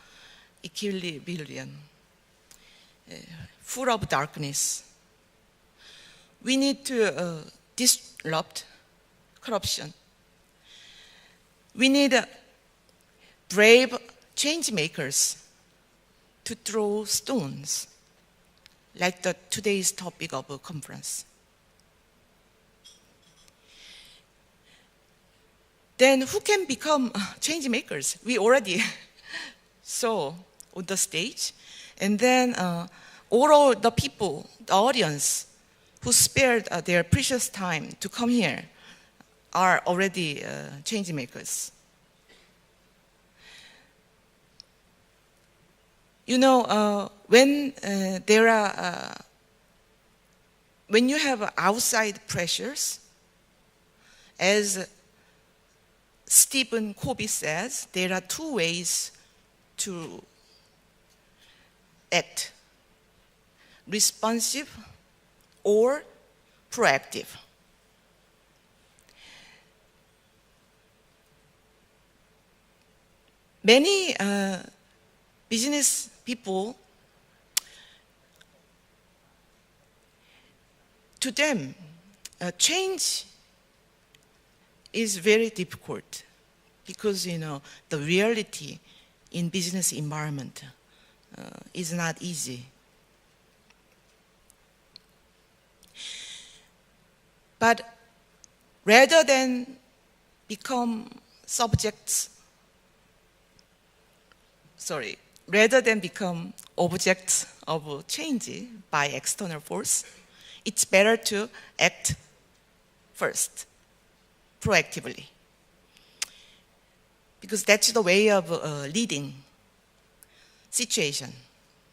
Speaker 10: equilibrium, full of darkness. We need to disrupt corruption. We need brave change makers to throw stones, like today's topic of a conference. Then who can become change makers? We already saw on the stage. And then all the people, the audience, who spared their precious time to come here are already change makers. You know, when you have outside pressures, as Stephen Covey says, there are two ways to act: responsive or proactive. Many business people, to them, change is very difficult because, you know, the reality in business environment is not easy. But rather than become objects of change by external force, it's better to act first, proactively. Because that's the way of leading situation,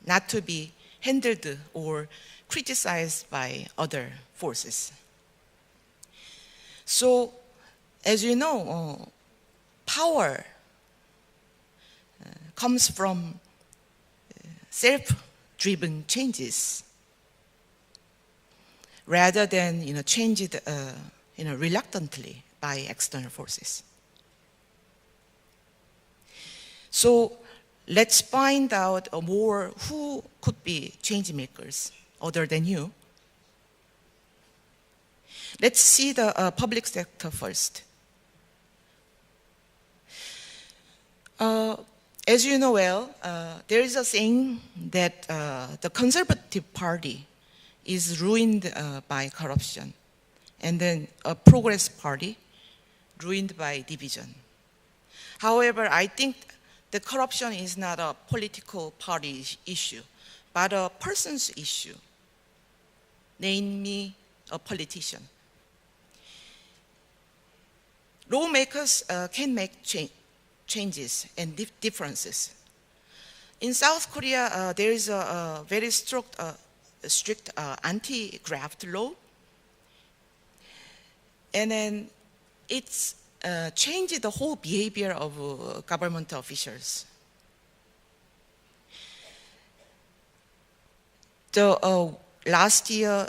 Speaker 10: not to be hindered or criticized by other forces. So, as you know, power comes from self-driven changes rather than, you know, changed reluctantly by external forces. So let's find out more who could be change makers other than you. Let's see the public sector first. As you know well, there is a saying that the Conservative Party is ruined by corruption, and then a Progress Party ruined by division. However, I think the corruption is not a political party issue, but a person's issue, namely a politician. Lawmakers can make changes and differences. In South Korea, there is a very strict anti-graft law, and then it's changed the whole behavior of government officials. Last year,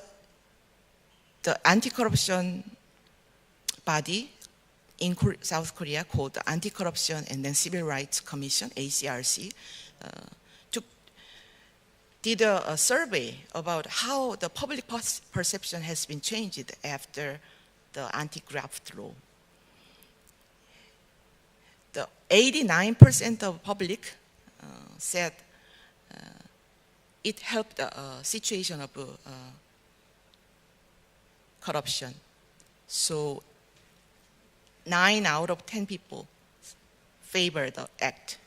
Speaker 10: the anti-corruption body in South Korea called the Anti-Corruption and then Civil Rights Commission, ACRC, did a survey about how the public perception has been changed after the anti-graft law. The 89% of public said it helped the situation of corruption. So 9 out of 10 people favor the act.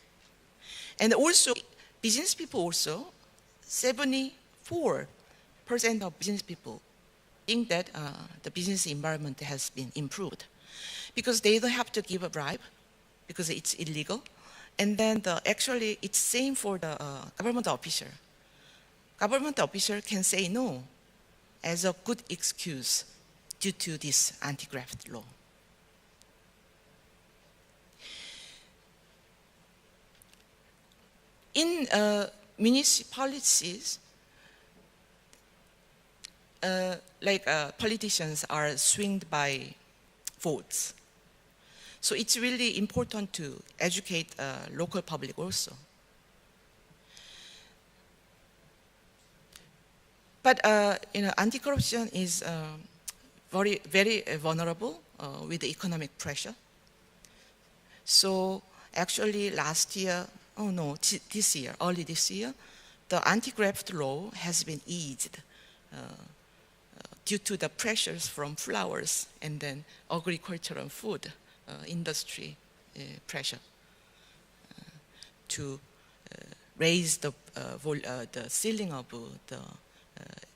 Speaker 10: And also, business people also, 74% of business people think that the business environment has been improved because they don't have to give a bribe because it's illegal. And then actually it's same for the government officer. government official can say no as a good excuse due to this anti-graft law. In municipalities, politicians are swinged by votes. So it's really important to educate local public also. But anti-corruption is very vulnerable with the economic pressure. So actually last year, early this year, the anti-graft law has been eased due to the pressures from flowers and then agriculture and food industry pressure to raise the ceiling of the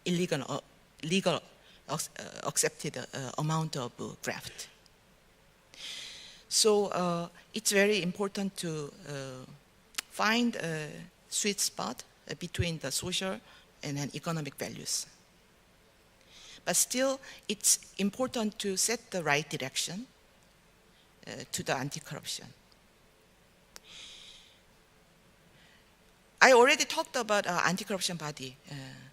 Speaker 10: legal accepted amount of graft. So it's very important to find a sweet spot between the social and economic values. But still, it's important to set the right direction to the anti-corruption. I already talked about anti-corruption body.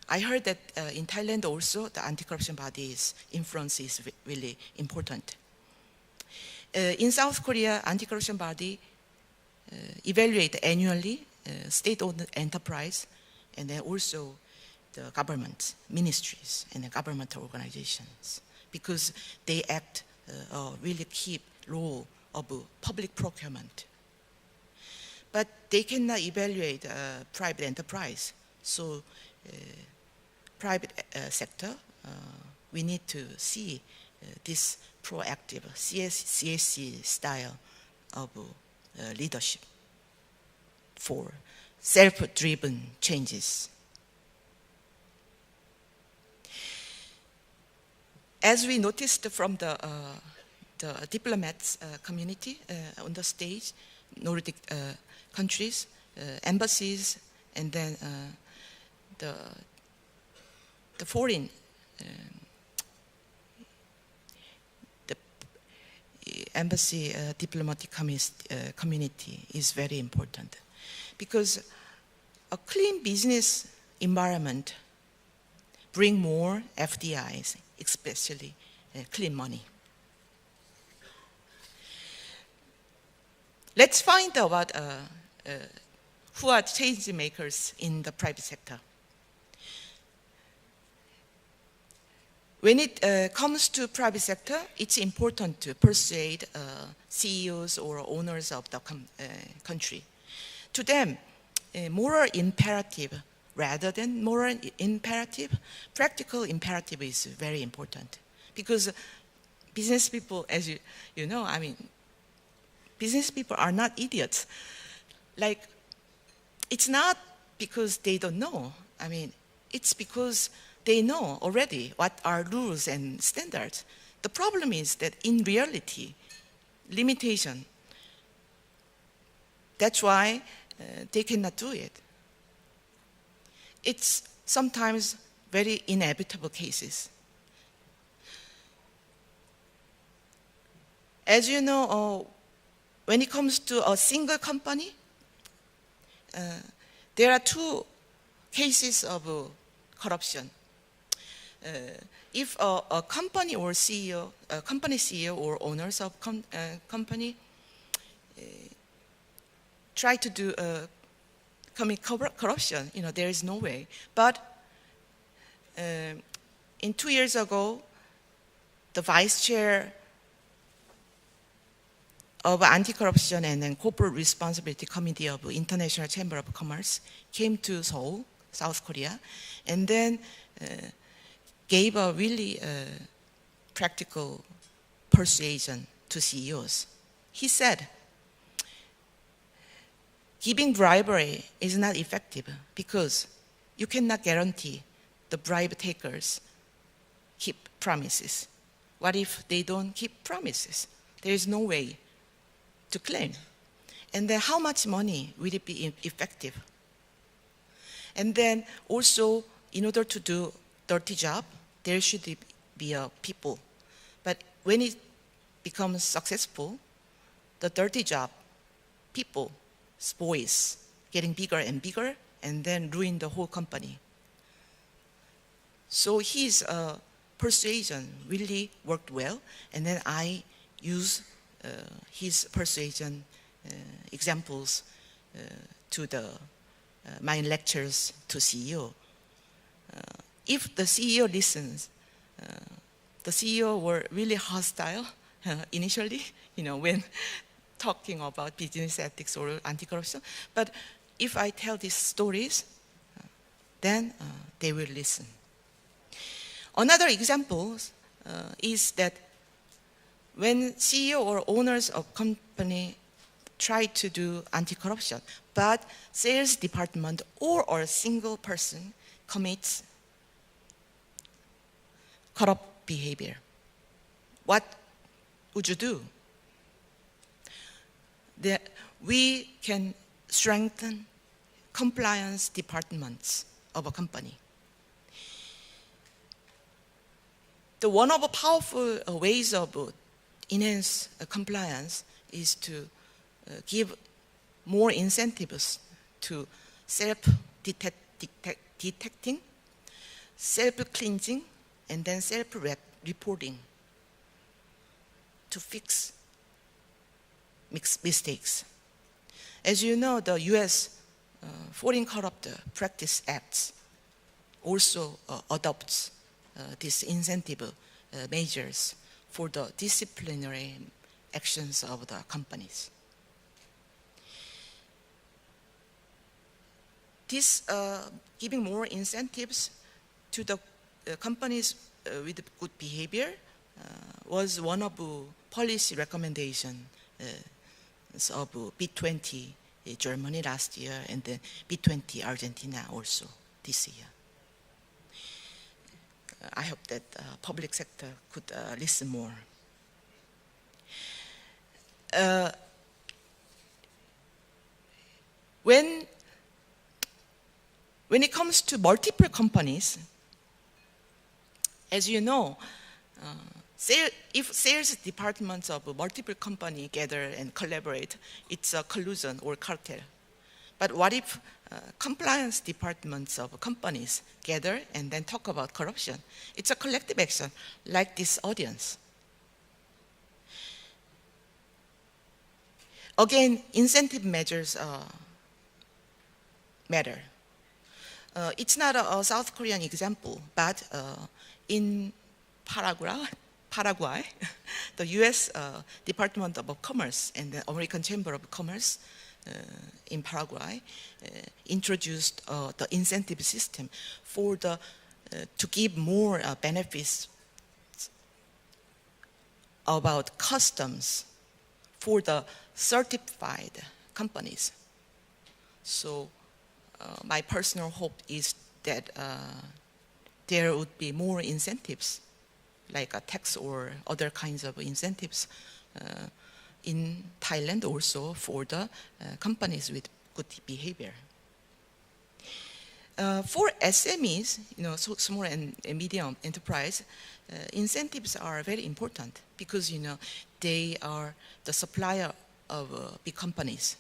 Speaker 10: I heard that in Thailand also, the anti-corruption body's influence is really important. In South Korea, anti-corruption body evaluate annually state-owned enterprise and then also the government, ministries, and the government organizations, because they act really key role of public procurement. But they cannot evaluate private enterprise. So private sector, we need to see this proactive CSC style of leadership for self-driven changes. As we noticed from the diplomats community on the stage, Nordic countries, embassies, and then the foreign the embassy diplomatic community is very important, because a clean business environment bring more FDIs, especially clean money. Let's find out who are change makers in the private sector. When it comes to private sector, it's important to persuade CEOs or owners of the country. To them, moral imperative rather than moral imperative, practical imperative is very important. Because business people, as you know, I mean, business people are not idiots. Like, it's not because they don't know. I mean, it's because they know already what are rules and standards. The problem is that in reality, limitation. That's why they cannot do it. It's sometimes very inevitable cases. As you know, when it comes to a single company, there are two cases of corruption. If a company or CEO, company CEO or owners of company try to do commit corruption, there is no way. But in 2 years ago, the vice chair of Anti-Corruption and then Corporate Responsibility Committee of International Chamber of Commerce came to Seoul, South Korea, and then gave a really practical persuasion to CEOs. He said, giving bribery is not effective because you cannot guarantee the bribe takers keep promises. What if they don't keep promises? There is no way to claim. And then how much money will it be effective? And then also, in order to do dirty job, there should be a people. But when it becomes successful, the dirty job, people's voice getting bigger and bigger, and then ruin the whole company. So his persuasion really worked well, and then I use his persuasion examples to my lectures to CEO. If the CEO listens, the CEO were really hostile initially, when talking about business ethics or anti-corruption. But if I tell these stories, then they will listen. Another example is that when CEO or owners of company try to do anti-corruption, but sales department or a single person commits corrupt behavior, what would you do? We can strengthen compliance departments of a company. One of the powerful ways of enhance compliance is to give more incentives to self-detecting, self-cleansing, and then self-reporting to fix mistakes. As you know, the U.S. Foreign Corrupt Practice Act also adopts these incentive measures for the disciplinary actions of the companies. This giving more incentives to the companies with good behavior was one of the policy recommendations of B20 Germany last year and then B20 Argentina also this year. I hope that public sector could listen more. When it comes to multiple companies, as you know, if sales departments of multiple companies gather and collaborate, it's a collusion or cartel. But what if compliance departments of companies gather and then talk about corruption? It's a collective action, like this audience. Again, incentive measures matter. It's not a South Korean example, but in Paraguay, the U.S. Department of Commerce and the American Chamber of Commerce in Paraguay introduced the incentive system for to give more benefits about customs for the certified companies. So my personal hope is that there would be more incentives, like a tax or other kinds of incentives in Thailand also for the companies with good behavior. For SMEs, so small and medium enterprise, incentives are very important because they are the supplier of big companies.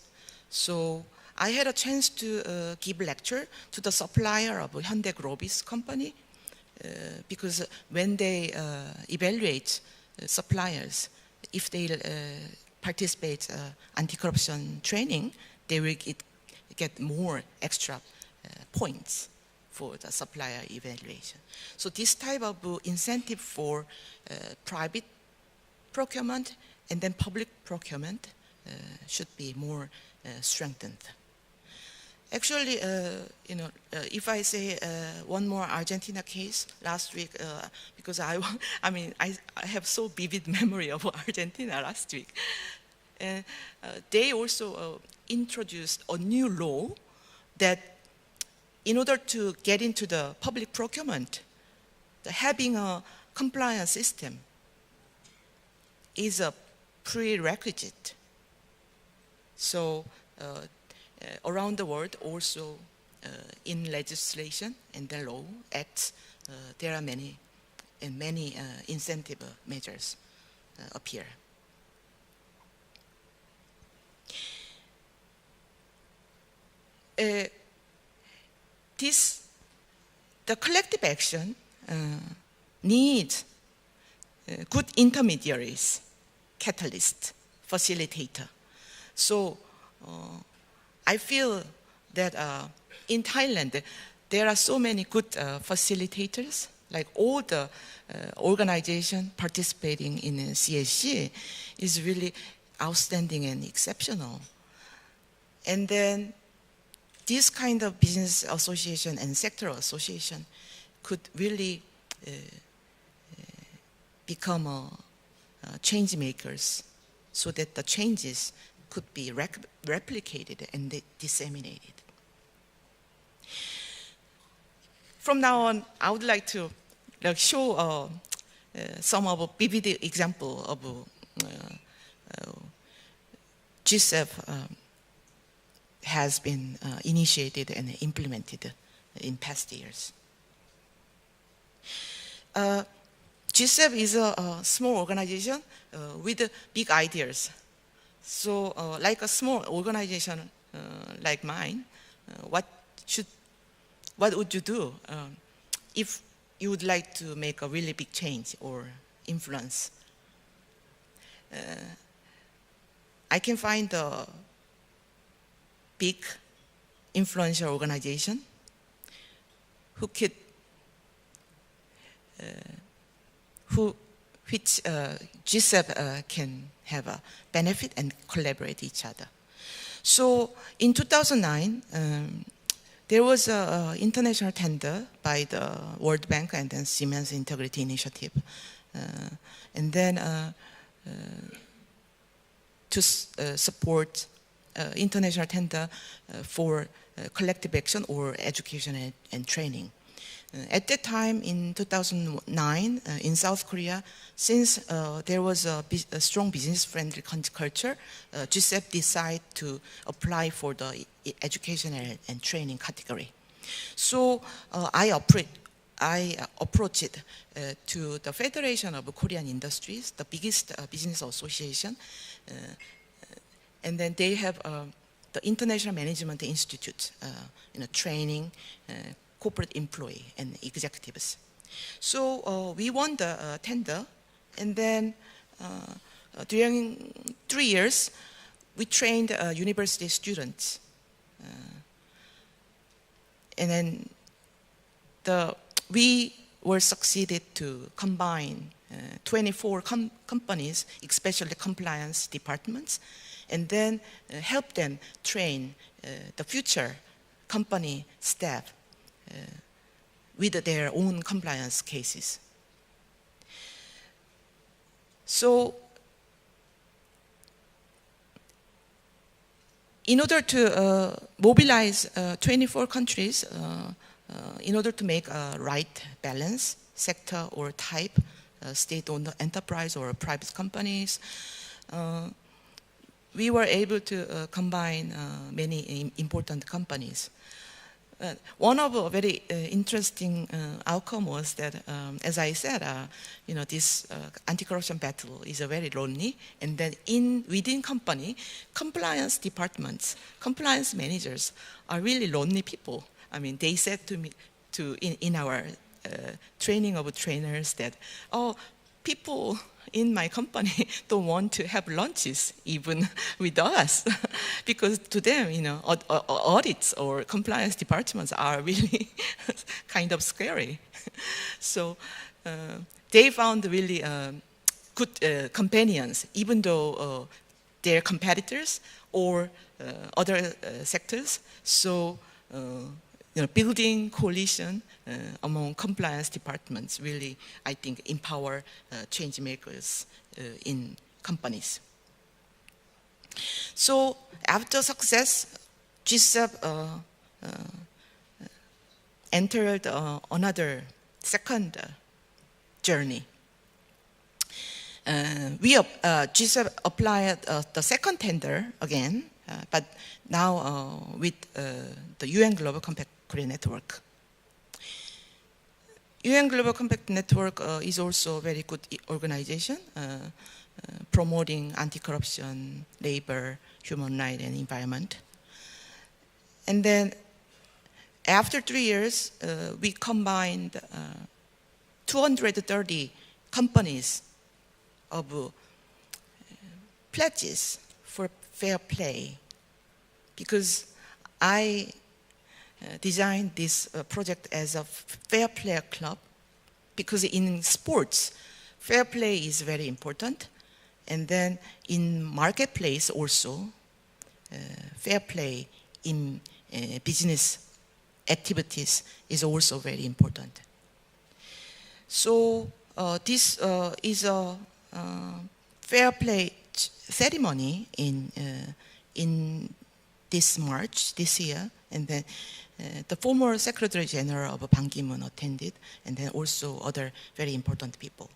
Speaker 10: So I had a chance to give lecture to the supplier of Hyundai Globis company because when they evaluate suppliers, if they participate anti-corruption training, they will get more extra points for the supplier evaluation. So this type of incentive for private procurement and then public procurement should be more strengthened. Actually, if I say one more Argentina case last week, because I have so vivid memory of Argentina last week. They also introduced a new law that in order to get into the public procurement, having a compliance system is a prerequisite. So around the world also in legislation and the law acts, there are many incentive measures appear. The collective action needs good intermediaries, catalysts, facilitator. So I feel that in Thailand there are so many good facilitators, like all the organization participating in CSC is really outstanding and exceptional. And then this kind of business association and sectoral association could really become change makers so that the changes could be replicated and disseminated. From now on, I would like to show some of a vivid example of GCEF has been initiated and implemented in past years. GCEF is a small organization with big ideas. So like a small organization like mine, what would you do if you would like to make a really big change or influence? I can find a big influential organization who could, which GCEF can have a benefit and collaborate each other. So in 2009, there was an international tender by the World Bank and then Siemens Integrity Initiative. And then to support international tender for collective action or education and training. At that time, in 2009, in South Korea, since there was a strong business-friendly culture, GCEF decided to apply for the education and training category. So I approached it to the Federation of Korean Industries, the biggest business association, and then they have the International Management Institute, training corporate employee and executives. So we won the tender, and then during 3 years, we trained university students. And then we were succeeded to combine 24 companies, especially compliance departments, and then help them train the future company staff with their own compliance cases. So in order to mobilize 24 countries, in order to make a right balance, sector or type, state-owned enterprise or private companies, we were able to combine many important companies. One of the very interesting outcome was that, as I said, this anti-corruption battle is very lonely, and then within company, compliance departments, compliance managers are really lonely people. I mean, they said to me, in our training of trainers that, oh, people in my company don't want to have lunches even with us because to them, audits or compliance departments are really kind of scary. So they found really good companions, even though they're competitors or other sectors. So building coalition among compliance departments really, I think, empower change makers in companies. So after success, GCEF entered another second journey. GCEF applied the second tender again but now with the UN Global Compact Korea Network. UN Global Compact Network is also a very good organization promoting anti-corruption, labor, human rights, and environment. And then after 3 years, we combined 230 companies of pledges for fair play, because I designed this project as a fair play club, because in sports, fair play is very important, and then in marketplace also, fair play in business activities is also very important. So this is a fair play ceremony in this March this year, and then the former Secretary General of Ban Ki-moon attended, and then also other very important people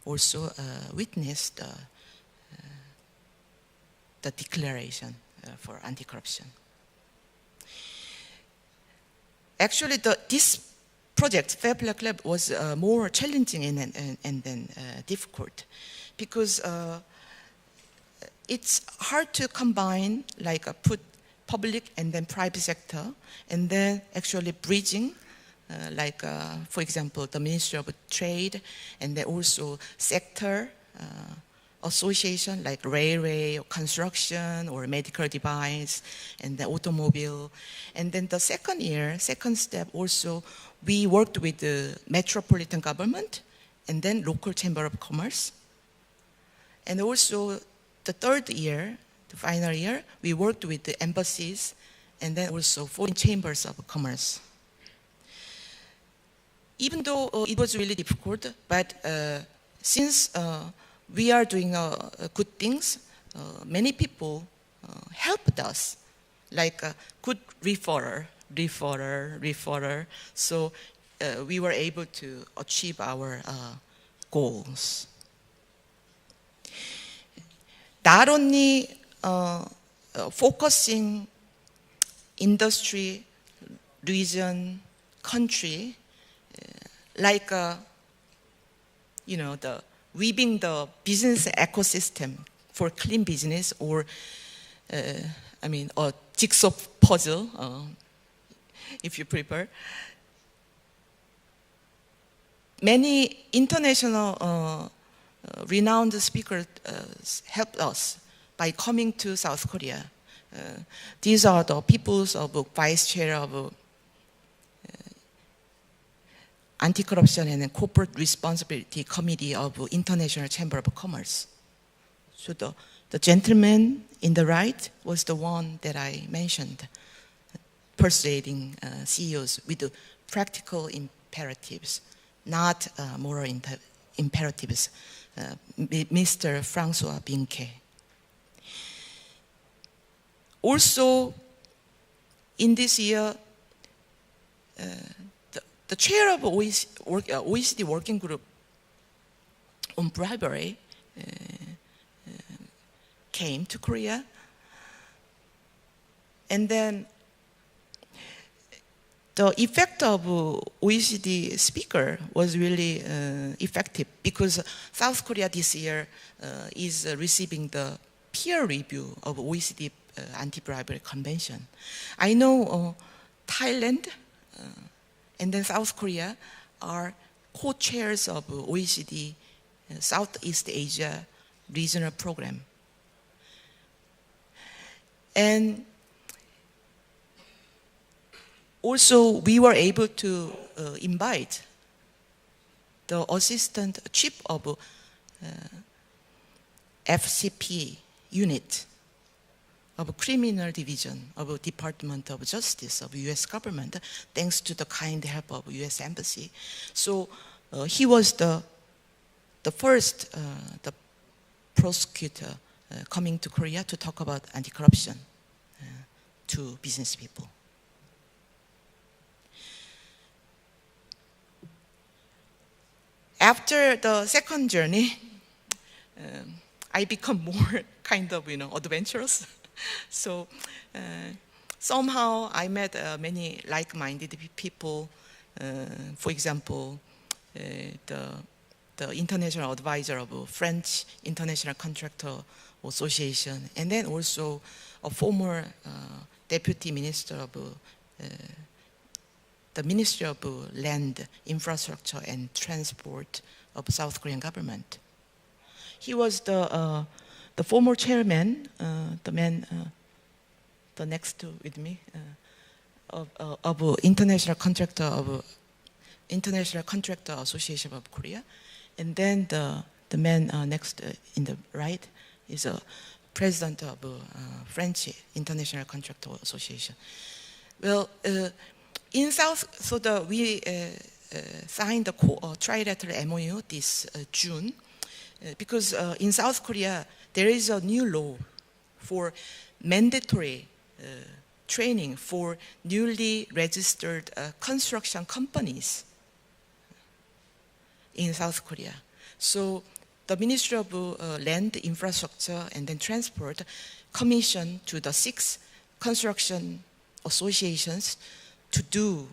Speaker 10: also witnessed the declaration for anti-corruption. Actually, this project, Fair Play Club, was more challenging and then difficult, because it's hard to combine, like put public and then private sector, and then actually bridging, like for example, the Ministry of Trade, and then also sector association like railway or construction or medical device and the automobile. And then the second step also, we worked with the metropolitan government and then local chamber of commerce. And also the third year, the final year, we worked with the embassies and then also foreign chambers of commerce. Even though it was really difficult, but since we are doing good things, many people helped us, like a good referrer. So we were able to achieve our goals. Not only focusing industry, region, country, like the weaving the business ecosystem for clean business, or a jigsaw puzzle, if you prefer. Many international renowned speakers helped us by coming to South Korea. These are the peoples of Vice Chair of Anti-Corruption and Corporate Responsibility Committee of International Chamber of Commerce. So the gentleman in the right was the one that I mentioned, persuading CEOs with the practical imperatives, not moral imperatives, Mr. François Binquet. Also, in this year, the chair of OECD Working Group on bribery came to Korea, and then the effect of OECD speaker was really effective, because South Korea this year is receiving the peer review of OECD anti-bribery convention. I know Thailand and then South Korea are co-chairs of OECD Southeast Asia regional program. And also we were able to invite the assistant chief of FCP unit of criminal division of Department of Justice of U.S. government, thanks to the kind help of U.S. Embassy. So he was the first the prosecutor coming to Korea to talk about anti-corruption to business people. After the second journey, I become more kind of, adventurous. So somehow I met many like-minded people. For example, the international advisor of French International Contractor Association, and then also a former deputy minister of the Ministry of Land, Infrastructure and Transport of South Korean government. He was the former chairman, the man, the next to with me, of International Contractor Association of Korea, and then the man next in the right is a president of French International Contractor Association. Well, in South, so we signed the trilateral MOU this June, because in South Korea there is a new law for mandatory training for newly registered construction companies in South Korea. So the Ministry of Land, Infrastructure and then Transport commissioned to the 6 construction associations to do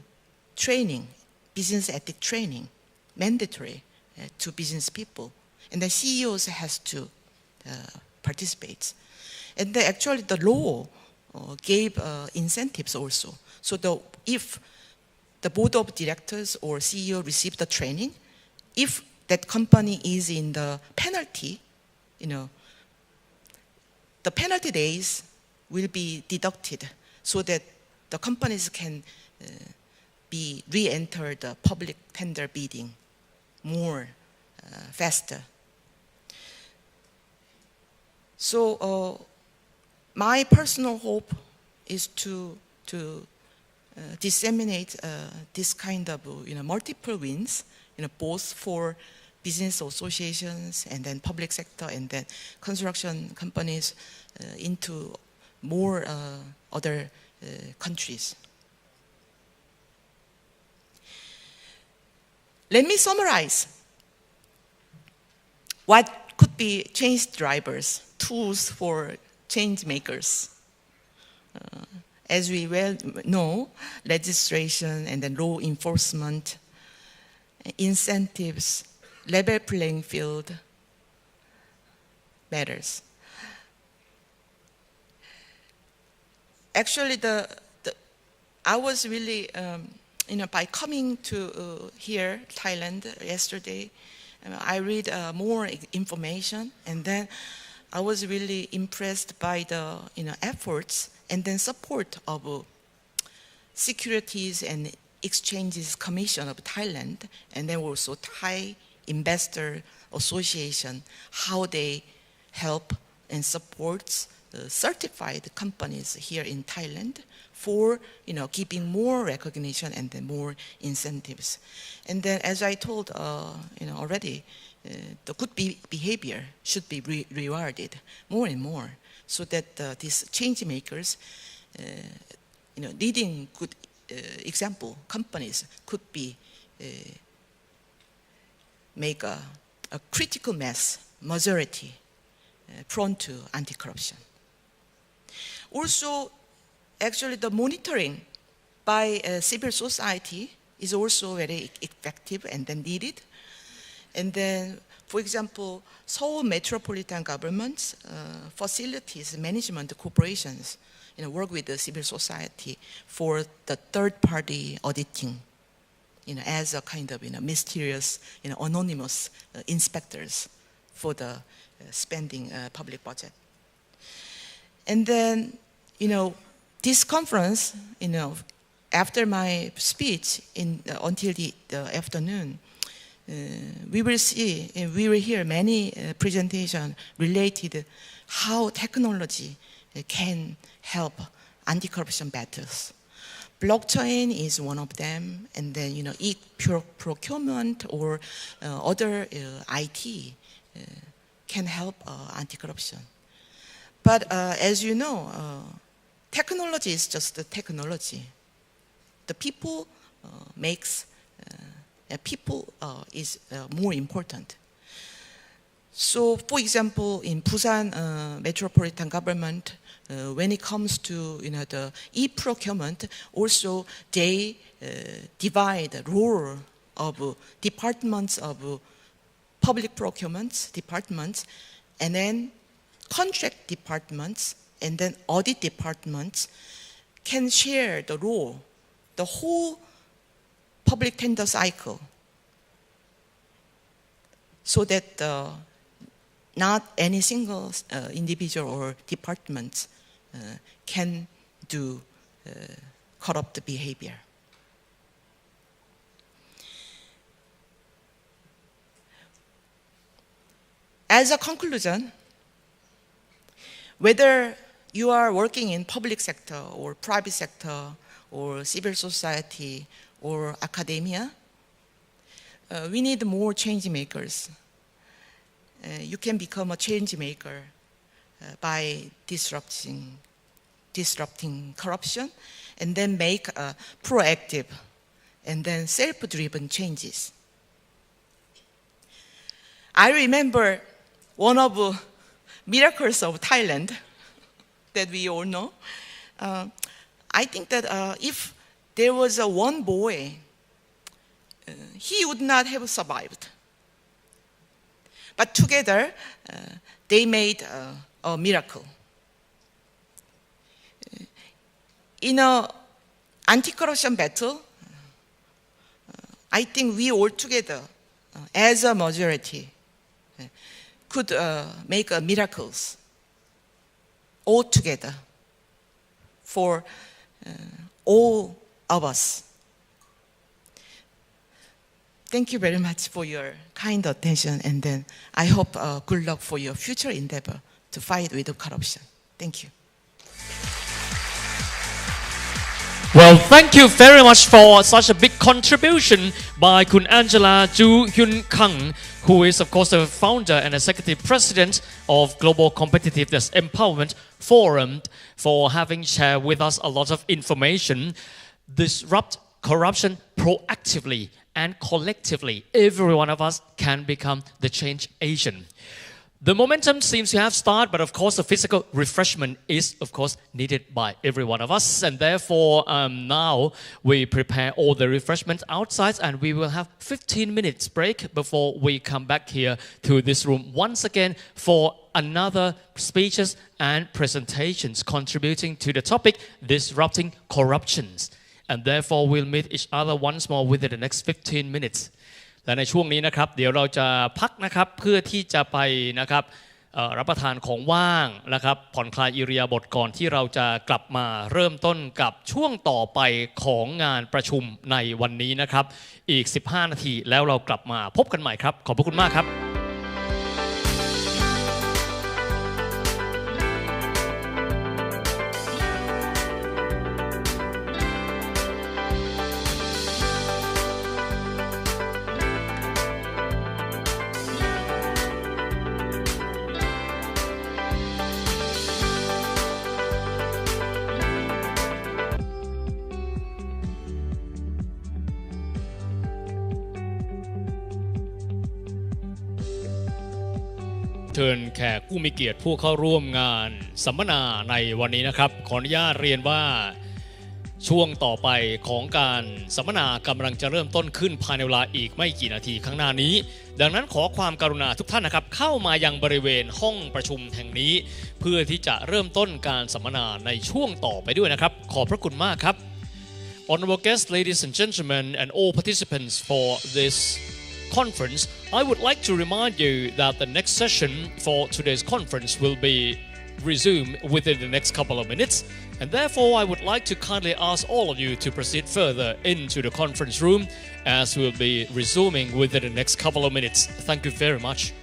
Speaker 10: training, business ethic training, mandatory to business people. And the CEOs has to participate. And actually the law gave incentives also. So if the board of directors or CEO receive the training, if that company is in the penalty, the penalty days will be deducted so that the companies can be re-enter the public tender bidding more faster. So my personal hope is to disseminate this kind of multiple wins, both for business associations and then public sector and then construction companies into more other countries. Let me summarize what could be change drivers, tools for change makers. As we well know, legislation and then law enforcement, incentives, level playing field matters. Actually, I was really, by coming to here, Thailand, yesterday, I read more information, and then I was really impressed by the efforts and then support of Securities and Exchanges Commission of Thailand, and then also Thai Investor Association, how they help and support certified companies here in Thailand for giving more recognition and then more incentives. And then, as I told already, the good behavior should be rewarded more and more, so that these change makers, leading good example companies could be make a critical mass majority prone to anti-corruption. Also, actually, the monitoring by civil society is also very effective and then needed. And then, for example, Seoul metropolitan governments, facilities, management corporations, work with the civil society for the third-party auditing, as a kind of mysterious, anonymous inspectors for the spending public budget. And then, this conference, after my speech until the afternoon, we will hear many presentations related how technology can help anti-corruption battles. Blockchain is one of them, and then e-procurement or other IT can help anti-corruption. But as you know, technology is just the technology. The people is more important. So, for example, in Busan metropolitan government, when it comes to the e-procurement, also they divide the role of departments of public procurement departments, and then contract departments, and then audit departments can share the role, the whole public tender cycle, so that not any single individual or department can do corrupt behavior. As a conclusion, whether you are working in public sector or private sector or civil society or academia, we need more change makers. You can become a change maker by disrupting corruption, and then make proactive and then self-driven changes. I remember one of the miracles of Thailand that we all know. I think that if there was one boy, he would not have survived. But together, they made a miracle. In an anti-corruption battle, I think we all together, as a majority, could make miracles all together for all of us. Thank you very much for your kind attention, and then I hope good luck for your future endeavor to fight with corruption. Thank you.
Speaker 7: Well, thank you very much for such a big contribution by Kun Angela Joo-Hyun Kang, who is, of course, the founder and executive president of Global Competitiveness Empowerment Forum, for having shared with us a lot of information. Disrupt corruption proactively and collectively. Every one of us can become the change agent. The momentum seems to have started, but of course the physical refreshment is of course needed by every one of us, and therefore now we prepare all the refreshments outside, and we will have 15 minutes break before we come back here to this room once again for another speeches and presentations contributing to the topic disrupting corruptions, and therefore we'll meet each other once more within the next 15 minutes. และในช่วงนี้นะครับเดี๋ยวเราจะพักนะครับเพื่อที่จะไปนะครับรับประทานของว่างนะครับผ่อนคลายอิริยาบถก่อนที่เราจะกลับมาเริ่มต้นกับช่วงต่อไปของงานประชุมในวันนี้นะครับอีก15นาทีแล้วเรากลับมาพบกันใหม่ครับขอบพระคุณมากครับเชิญแขกผู้มีเกียรติผู้เข้าร่วมงานสัมมนาในวันนี้นะครับขออนุญาตเรียนว่าช่วงต่อไปของการสัมมนากำลังจะเริ่มต้นขึ้นภายในเวลาอีกไม่กี่นาทีข้างหน้านี้ดังนั้นขอความกรุณาทุกท่านนะครับเข้ามายังบริเวณห้องประชุมแห่งนี้เพื่อที่จะเริ่มต้นการสัมมนาในช่วงต่อไปด้วยนะครับขอบพระคุณมากครับ Honorable guests, ladies and gentlemen, and all participants for this conference, I would like to remind you that the next session for today's conference will be resumed within the next couple of minutes, and therefore I would like to kindly ask all of you to proceed further into the conference room as we'll be resuming within the next couple of minutes. Thank you very much.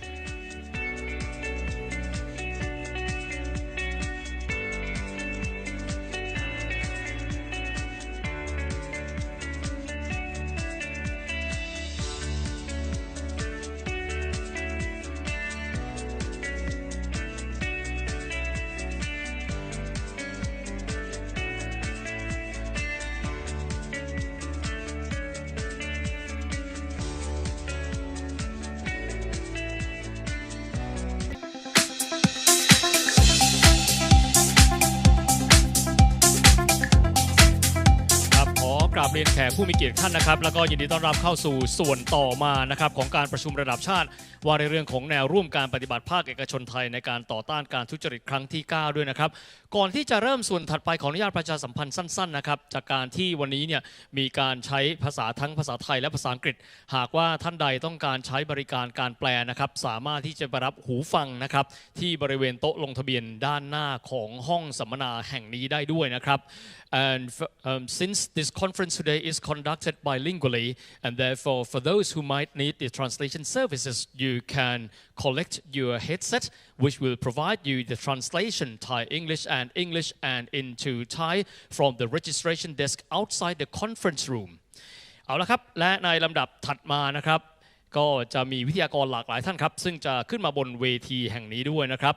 Speaker 7: รียนแขกผู้มีเกียรติท่านนะครับแล้วก็ยินดีต้อนรับเข้าสู่ส่วนต่อมานะครับของการประชุมระดับชาติว่าในเรื่องของแนวร่วมการปฏิบัติภาคเอกชนไทยในการต่อต้านการทุจริตครั้งที่ 9 ด้วยนะครับก่อนที่จะเริ่มส่วนถัดไปขออนุญาตประชาสัมพันธ์สั้นๆนะครับจากการที่วันนี้เนี่ยมีการใช้ภาษาทั้งภาษาไทยและภาษาอังกฤษหากว่าท่านใดต้องการใช้บริการการแปลนะครับสามารถที่จะไปรับหูฟังนะครับที่บริเวณโต๊ะลงทะเบียนด้านหน้าของห้องสัมมนาแห่งนี้ได้ด้วยนะครับ And since this conference today is conducted bilingually, and therefore for those who might need the translation services, you can collect your headset, which will provide you the translation Thai English and into Thai from the registration desk outside the conference room. เอาละครับและในลำดับถัดมานะครับก็จะมีวิทยากรหลากหลายท่านครับซึ่งจะขึ้นมาบนเวทีแห่งนี้ด้วยนะครับ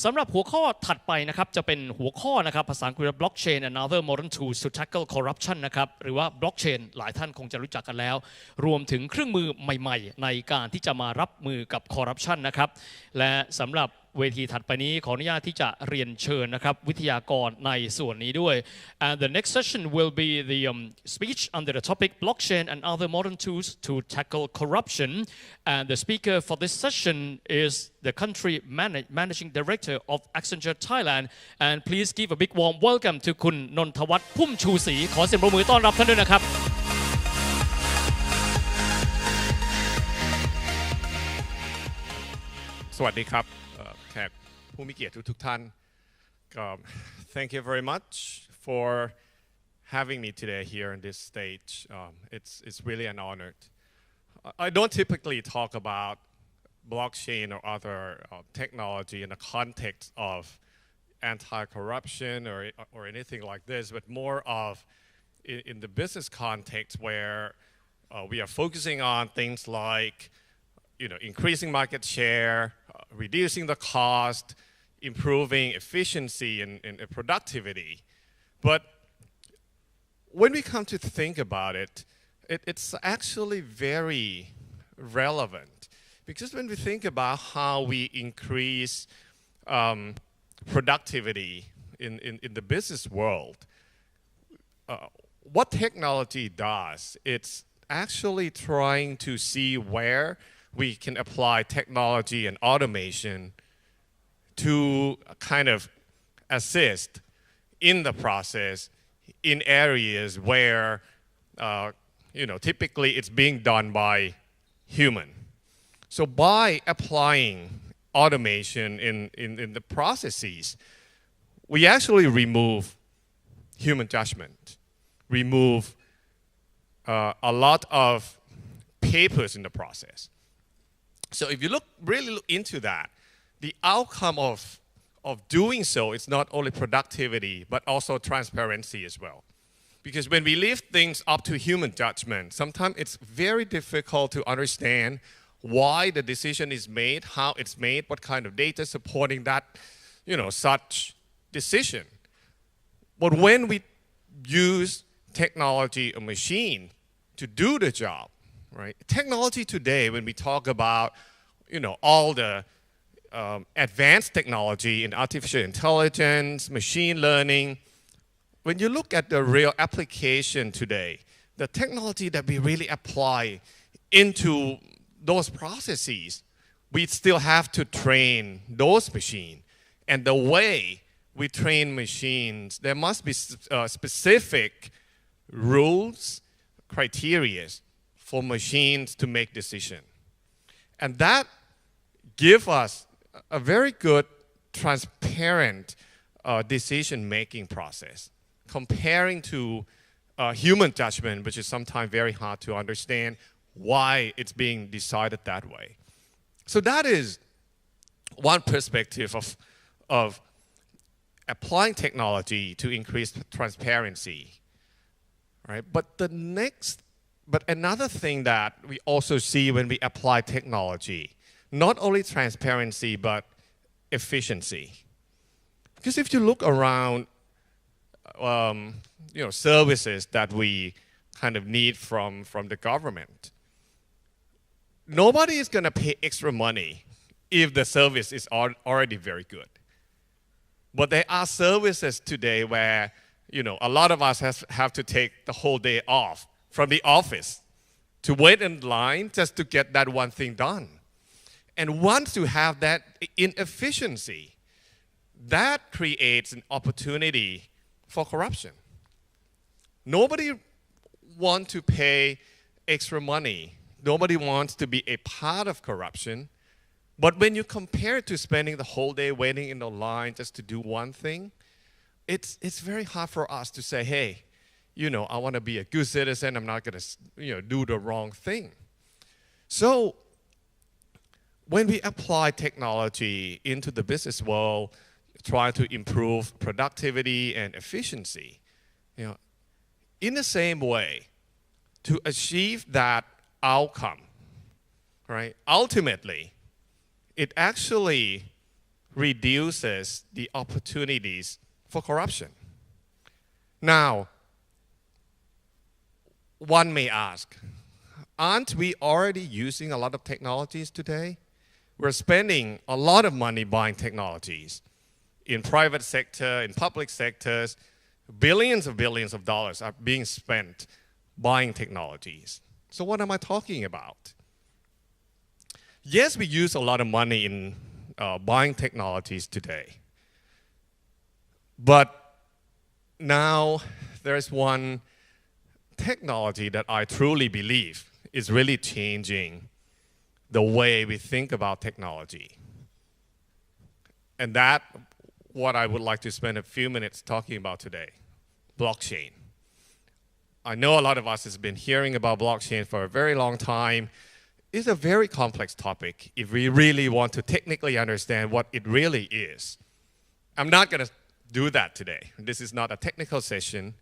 Speaker 7: สำหรับหัวข้อถัดไปนะครับจะเป็นหัวข้อนะครับภาษาอังกฤษ blockchain and other modern tools to tackle corruption นะครับหรือว่า blockchain หลายท่านคงจะรู้จักกันแล้วรวมถึงเครื่องมือใหม่ๆในการที่จะมารับมือกับ corruption นะครับและสำหรับเวทีถัดไปนี้ขออนุญาตที่จะเรียนเชิญนะครับวิทยากรในส่วนนี้ด้วย and the next session will be the speech under the topic blockchain and other modern tools to tackle corruption and the speaker for this session is the country managing director of Accenture Thailand and please give a big warm welcome to คุณนนทวัฒน์พุ่มชูศรีขอเสียงปรบมือต้อนรับท่านด้วยนะครับ
Speaker 11: สวัสดีครับแขกผู้มีเกียรติทุกท่าน Thank you very much for having me today here on this stage. It's really an honor. I don't typically talk about blockchain or other technology in the context of anti-corruption or anything like this, but more of in the business context where we are focusing on things like increasing market share, reducing the cost, improving efficiency and productivity. But when we come to think about it, it's actually very relevant because when we think about how we increase productivity in the business world, what technology does, it's actually trying to see where we can apply technology and automation to kind of assist in the process in areas where typically it's being done by human. So by applying automation in the processes, we actually remove human judgment, remove a lot of papers in the process. So if you really look into that, the outcome of doing so is not only productivity, but also transparency as well. Because when we leave things up to human judgment, sometimes it's very difficult to understand why the decision is made, how it's made, what kind of data supporting that, such decision. But when we use technology or machine to do the job, right? Technology today, when we talk about, all the advanced technology in artificial intelligence, machine learning, when you look at the real application today, the technology that we really apply into those processes, we still have to train those machines. And the way we train machines, there must be specific rules, criteria for machines to make decisions. And that gives us a very good, transparent decision-making process, comparing to human judgment, which is sometimes very hard to understand why it's being decided that way. So that is one perspective of applying technology to increase transparency, right? But another thing that we also see when we apply technology, not only transparency, but efficiency. Because if you look around, services that we kind of need from the government, nobody is going to pay extra money if the service is already very good. But there are services today where a lot of us have to take the whole day off from the office to wait in line just to get that one thing done. And once you have that inefficiency, that creates an opportunity for corruption. Nobody wants to pay extra money. Nobody wants to be a part of corruption. But when you compare it to spending the whole day waiting in the line just to do one thing, it's very hard for us to say, hey, I want to be a good citizen. I'm not going to, do the wrong thing. So when we apply technology into the business world, try to improve productivity and efficiency, in the same way, to achieve that outcome, right? Ultimately, it actually reduces the opportunities for corruption. Now, one may ask, aren't we already using a lot of technologies today? We're spending a lot of money buying technologies in private sector, in public sectors. Billions of dollars are being spent buying technologies. So what am I talking about? Yes, we use a lot of money in buying technologies today. But now there's one technology that I truly believe is really changing the way we think about technology. And that's what I would like to spend a few minutes talking about today, blockchain. I know a lot of us has been hearing about blockchain for a very long time. It's a very complex topic if we really want to technically understand what it really is. I'm not going to do that today. This is not a technical session,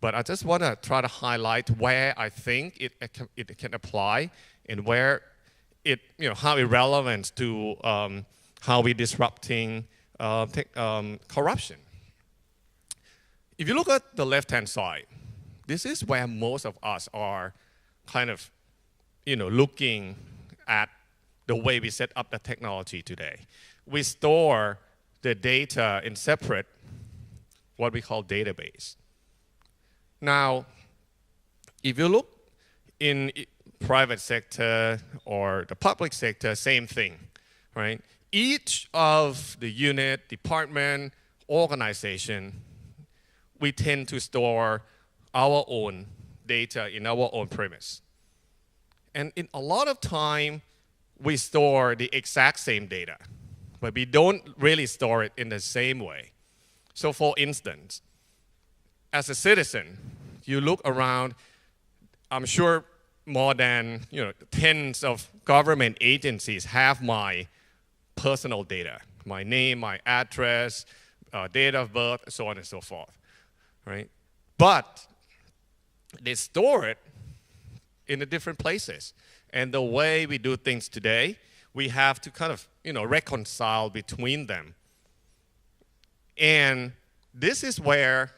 Speaker 11: but I just want to try to highlight where I think it can apply and where how it relevant to how we're disrupting corruption. If you look at the left-hand side, this is where most of us are kind of, looking at the way we set up the technology today. We store the data in separate, what we call database. Now, if you look in private sector or the public sector, same thing, right? Each of the unit, department, organization, we tend to store our own data in our own premise. And in a lot of time, we store the exact same data, but we don't really store it in the same way. So for instance, as a citizen, you look around, I'm sure more than tens of government agencies have my personal data, my name, my address, date of birth, so on and so forth, right? But they store it in the different places. And the way we do things today, we have to kind of, reconcile between them. And this is where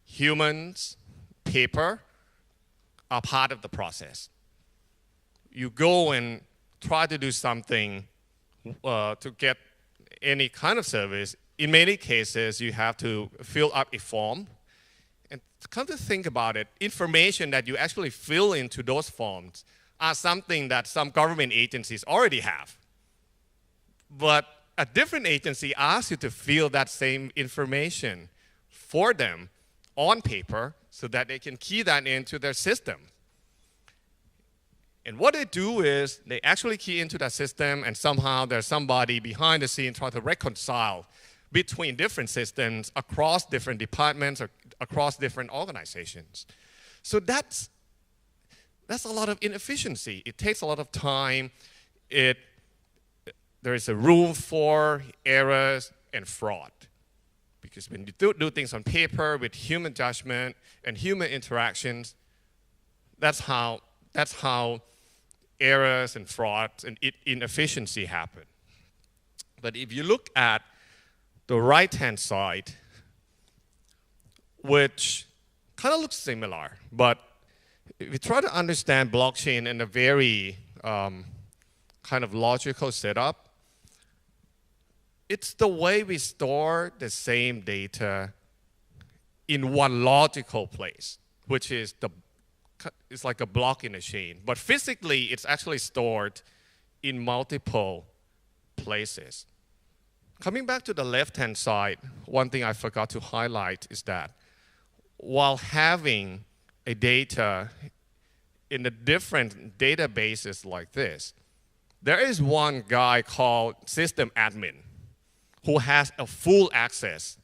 Speaker 11: humans, paper, are part of the process. You go and try to do something to get any kind of service. In many cases, you have to fill up a form. And come to think about it, information that you actually fill into those forms are something that some government agencies already have. But a different agency asks you to fill that same information for them on paper so that they can key that into their system. And what they do is they actually key into that system, and somehow there's somebody behind the scene trying to reconcile between different systems across different departments or across different organizations. So that's a lot of inefficiency. It takes a lot of time. There is a room for errors and fraud. Because when you do things on paper with human judgment and human interactions, that's how errors and frauds and inefficiency happen. But if you look at the right-hand side, which kind of looks similar, but if you try to understand blockchain in a very kind of logical setup, it's the way we store the same data in one logical place, which is it's like a block in a chain. But physically, it's actually stored in multiple places. Coming back to the left-hand side, one thing I forgot to highlight is that while having a data in the different databases like this, there is one guy called system admin who has a full access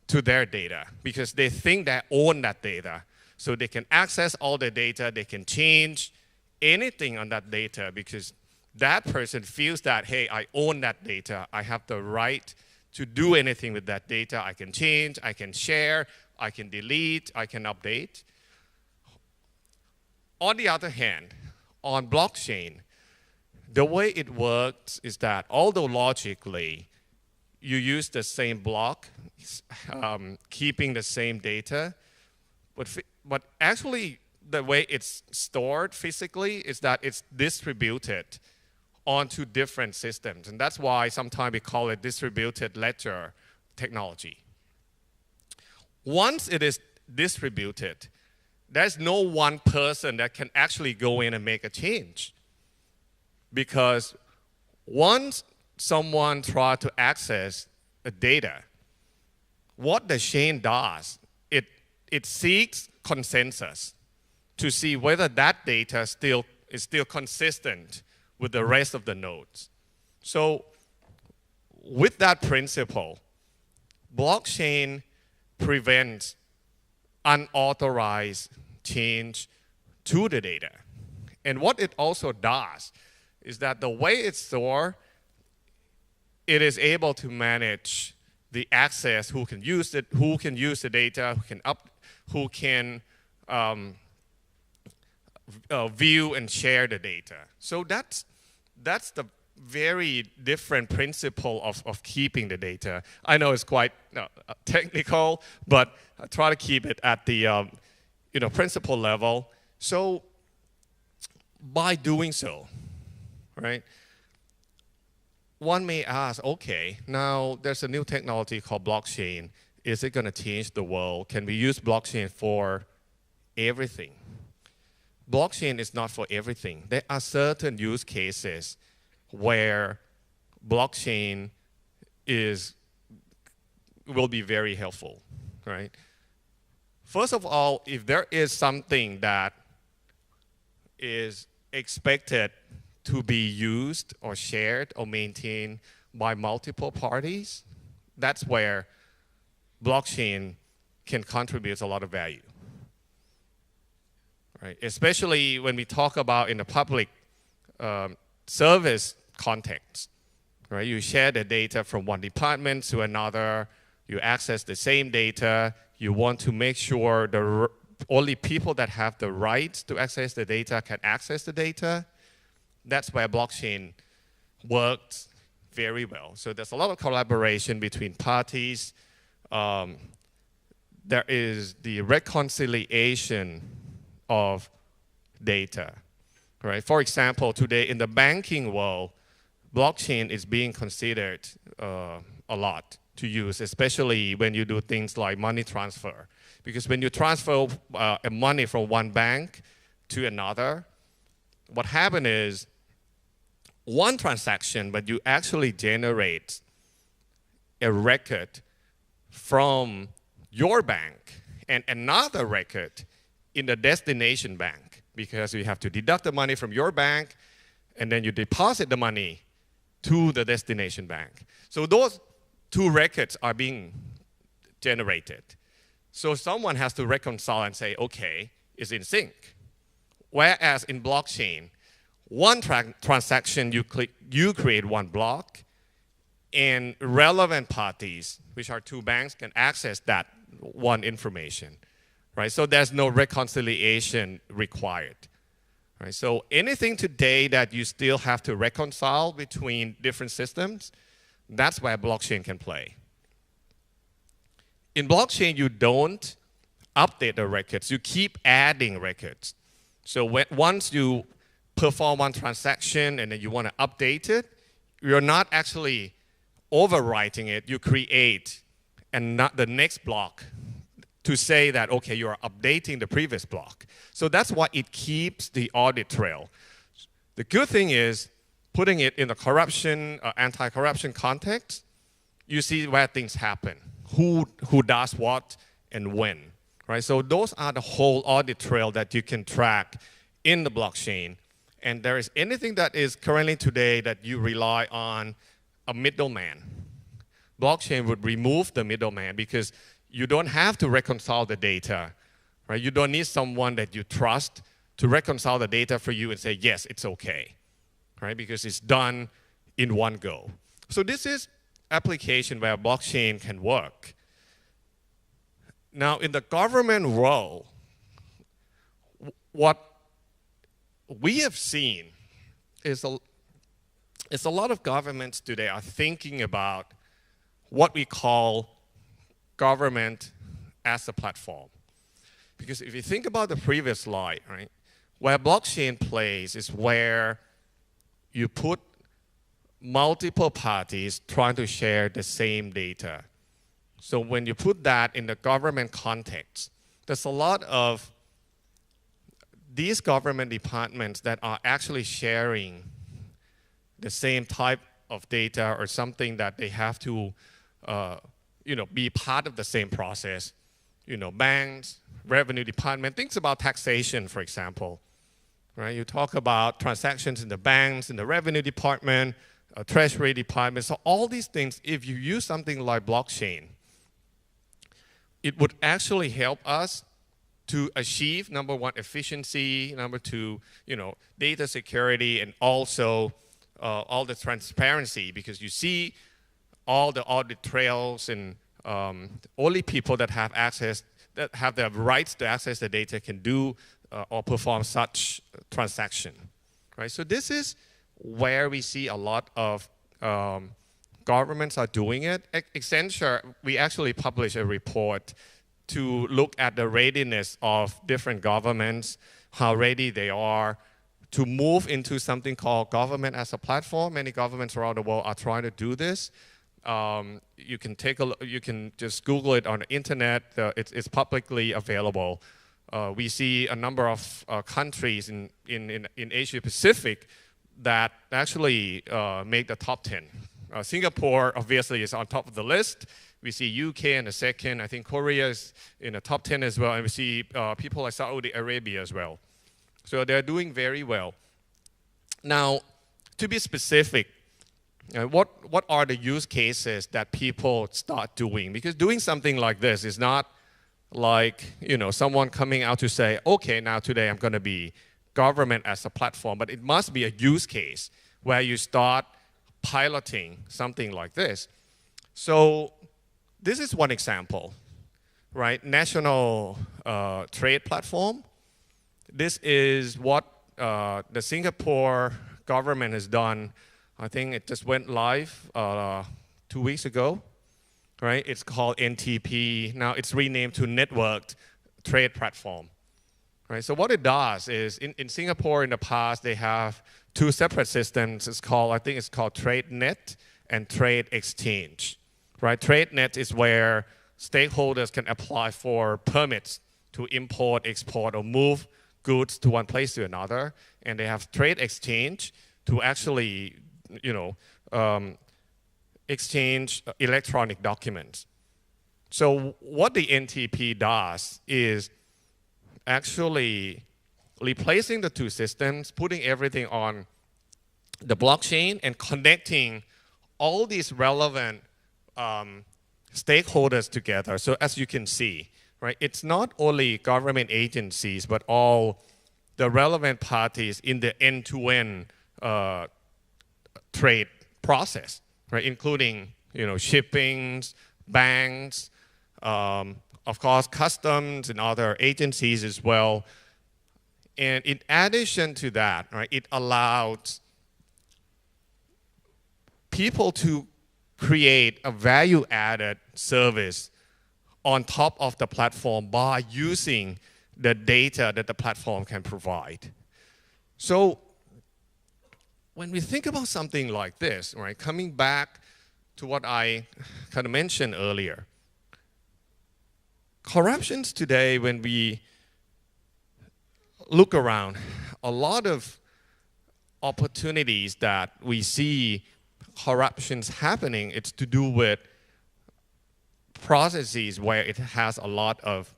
Speaker 11: to their data because they think they own that data. So they can access all the data, they can change anything on that data because that person feels that, hey, I own that data. I have the right to do anything with that data. I can change, I can share, I can delete, I can update. On the other hand, on blockchain, the way it works is that although logically you use the same block, keeping the same data, but actually the way it's stored physically is that it's distributed onto different systems. And that's why sometimes we call it distributed ledger technology. Once it is distributed, there's no one person that can actually go in and make a change. Because once someone tries to access a data, what the chain does, it seeks consensus to see whether that data is still consistent with the rest of the nodes. So with that principle, blockchain prevents unauthorized change to the data. And what it also does is that the way it's stored, it is able to manage the access, who can use it, who can use the data, who can view and share the data. So that's the very different principle of keeping the data. I know it's quite technical, but I try to keep it at the principle level. So by doing so, right, one may ask, okay, now there's a new technology called blockchain. Is it going to change the world? Can we use blockchain for everything? Blockchain is not for everything. There are certain use cases where blockchain will be very helpful, right? First of all, if there is something that is expected to be used or shared or maintained by multiple parties, that's where blockchain can contribute a lot of value, right? Especially when we talk about in the public service context, right? You share the data from one department to another, you access the same data, you want to make sure the only people that have the rights to access the data can access the data. That's where blockchain works very well. So there's a lot of collaboration between parties. There is the reconciliation of data, right? For example, today in the banking world, blockchain is being considered a lot to use, especially when you do things like money transfer. Because when you transfer money from one bank to another, what happens is one transaction, but you actually generate a record from your bank and another record in the destination bank, because you have to deduct the money from your bank and then you deposit the money to the destination bank. So those two records are being generated. So someone has to reconcile and say, okay, it's in sync. Whereas in blockchain, one transaction, you create one block, and relevant parties, which are two banks, can access that one information, right? So there's no reconciliation required, right? So anything today that you still have to reconcile between different systems, that's where blockchain can play. In blockchain, you don't update the records. You keep adding records. So once you perform one transaction and then you want to update it, you're not actually overwriting it. You create the next block to say that, okay, you are updating the previous block. So that's why it keeps the audit trail. The good thing is, putting it in the corruption, anti-corruption context, you see where things happen, who does what and when, right? So those are the whole audit trail that you can track in the blockchain. And there is anything that is currently today that you rely on a middleman. Blockchain would remove the middleman because you don't have to reconcile the data, right? You don't need someone that you trust to reconcile the data for you and say, yes, it's okay, right? Because it's done in one go. So this is application where blockchain can work. Now, in the government role, what we have seen is a lot of governments today are thinking about what we call government as a platform. Because if you think about the previous slide, right, where blockchain plays is where you put multiple parties trying to share the same data. So when you put that in the government context, there's a lot of these government departments that are actually sharing the same type of data or something that they have to be part of the same process. Banks, revenue department, things about taxation, for example. Right? You talk about transactions in the banks, in the revenue department, treasury department. So all these things, if you use something like blockchain, it would actually help us to achieve, number one, efficiency, number two, data security, and also all the transparency, because you see all the audit trails, and only people that have access, that have the rights to access the data can do or perform such transaction, right? So this is where we see a lot of governments are doing it. Accenture, we actually published a report to look at the readiness of different governments, how ready they are to move into something called government as a platform. Many governments around the world are trying to do this. You can take a look, you can just Google it on the internet. It's publicly available. We see a number of countries in Asia Pacific that actually make the top 10. Singapore obviously is on top of the list. We see UK in the second. I think Korea is in the top 10 as well. And we see people like Saudi Arabia as well. So they're doing very well. Now, to be specific, what are the use cases that people start doing? Because doing something like this is not like someone coming out to say, okay, now today I'm going to be government as a platform, but it must be a use case where you start piloting something like this. So this is one example, right? National trade platform. This is what the Singapore government has done. I think it just went live 2 weeks ago, right? It's called NTP. Now it's renamed to Networked Trade Platform, right? So what it does is, in Singapore in the past, they have two separate systems. I think it's called TradeNet and Trade Exchange, right? TradeNet is where stakeholders can apply for permits to import, export, or move goods to one place to another. And they have Trade Exchange to actually exchange electronic documents. So what the NTP does is actually replacing the two systems, putting everything on the blockchain and connecting all these relevant stakeholders together. So as you can see, right, it's not only government agencies, but all the relevant parties in the end-to-end trade process, right, including shippings, banks, of course customs and other agencies as well. And in addition to that, right, it allows people to create a value-added service on top of the platform by using the data that the platform can provide. So when we think about something like this, right, coming back to what I kind of mentioned earlier, corruptions today, when we look around, a lot of opportunities that we see corruptions happening, it's to do with processes where it has a lot of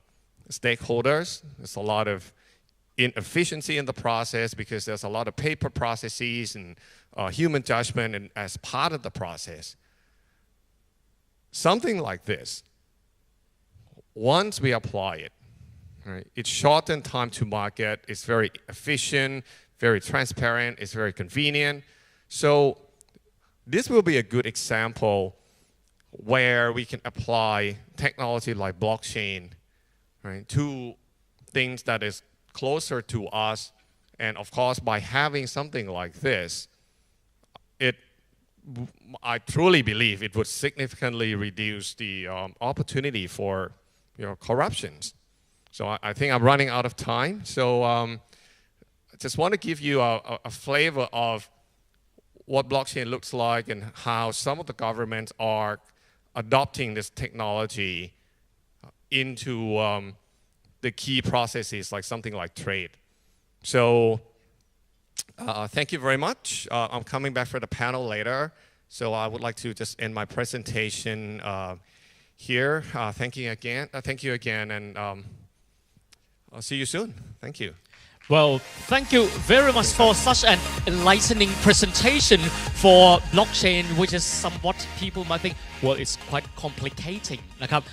Speaker 11: stakeholders. There's a lot of inefficiency in the process because there's a lot of paper processes and human judgment and as part of the process. Something like this, once we apply it, right, it shortens time to market, it's very efficient, very transparent, it's very convenient. So this will be a good example where we can apply technology like blockchain, right, to things that is closer to us. And of course, by having something like this, I truly believe it would significantly reduce the opportunity for corruptions. So I think I'm running out of time. So I just want to give you a flavor of what blockchain looks like and how some of the governments are adopting this technology into the key processes, like something like trade. So thank you very much. I'm coming back for the panel later. So I would like to just end my presentation here. Thank you again, and I'll see you soon. Thank you.
Speaker 7: Well, thank you very much for such an enlightening presentation for blockchain, which is somewhat people might think, well, it's quite complicating นะครับ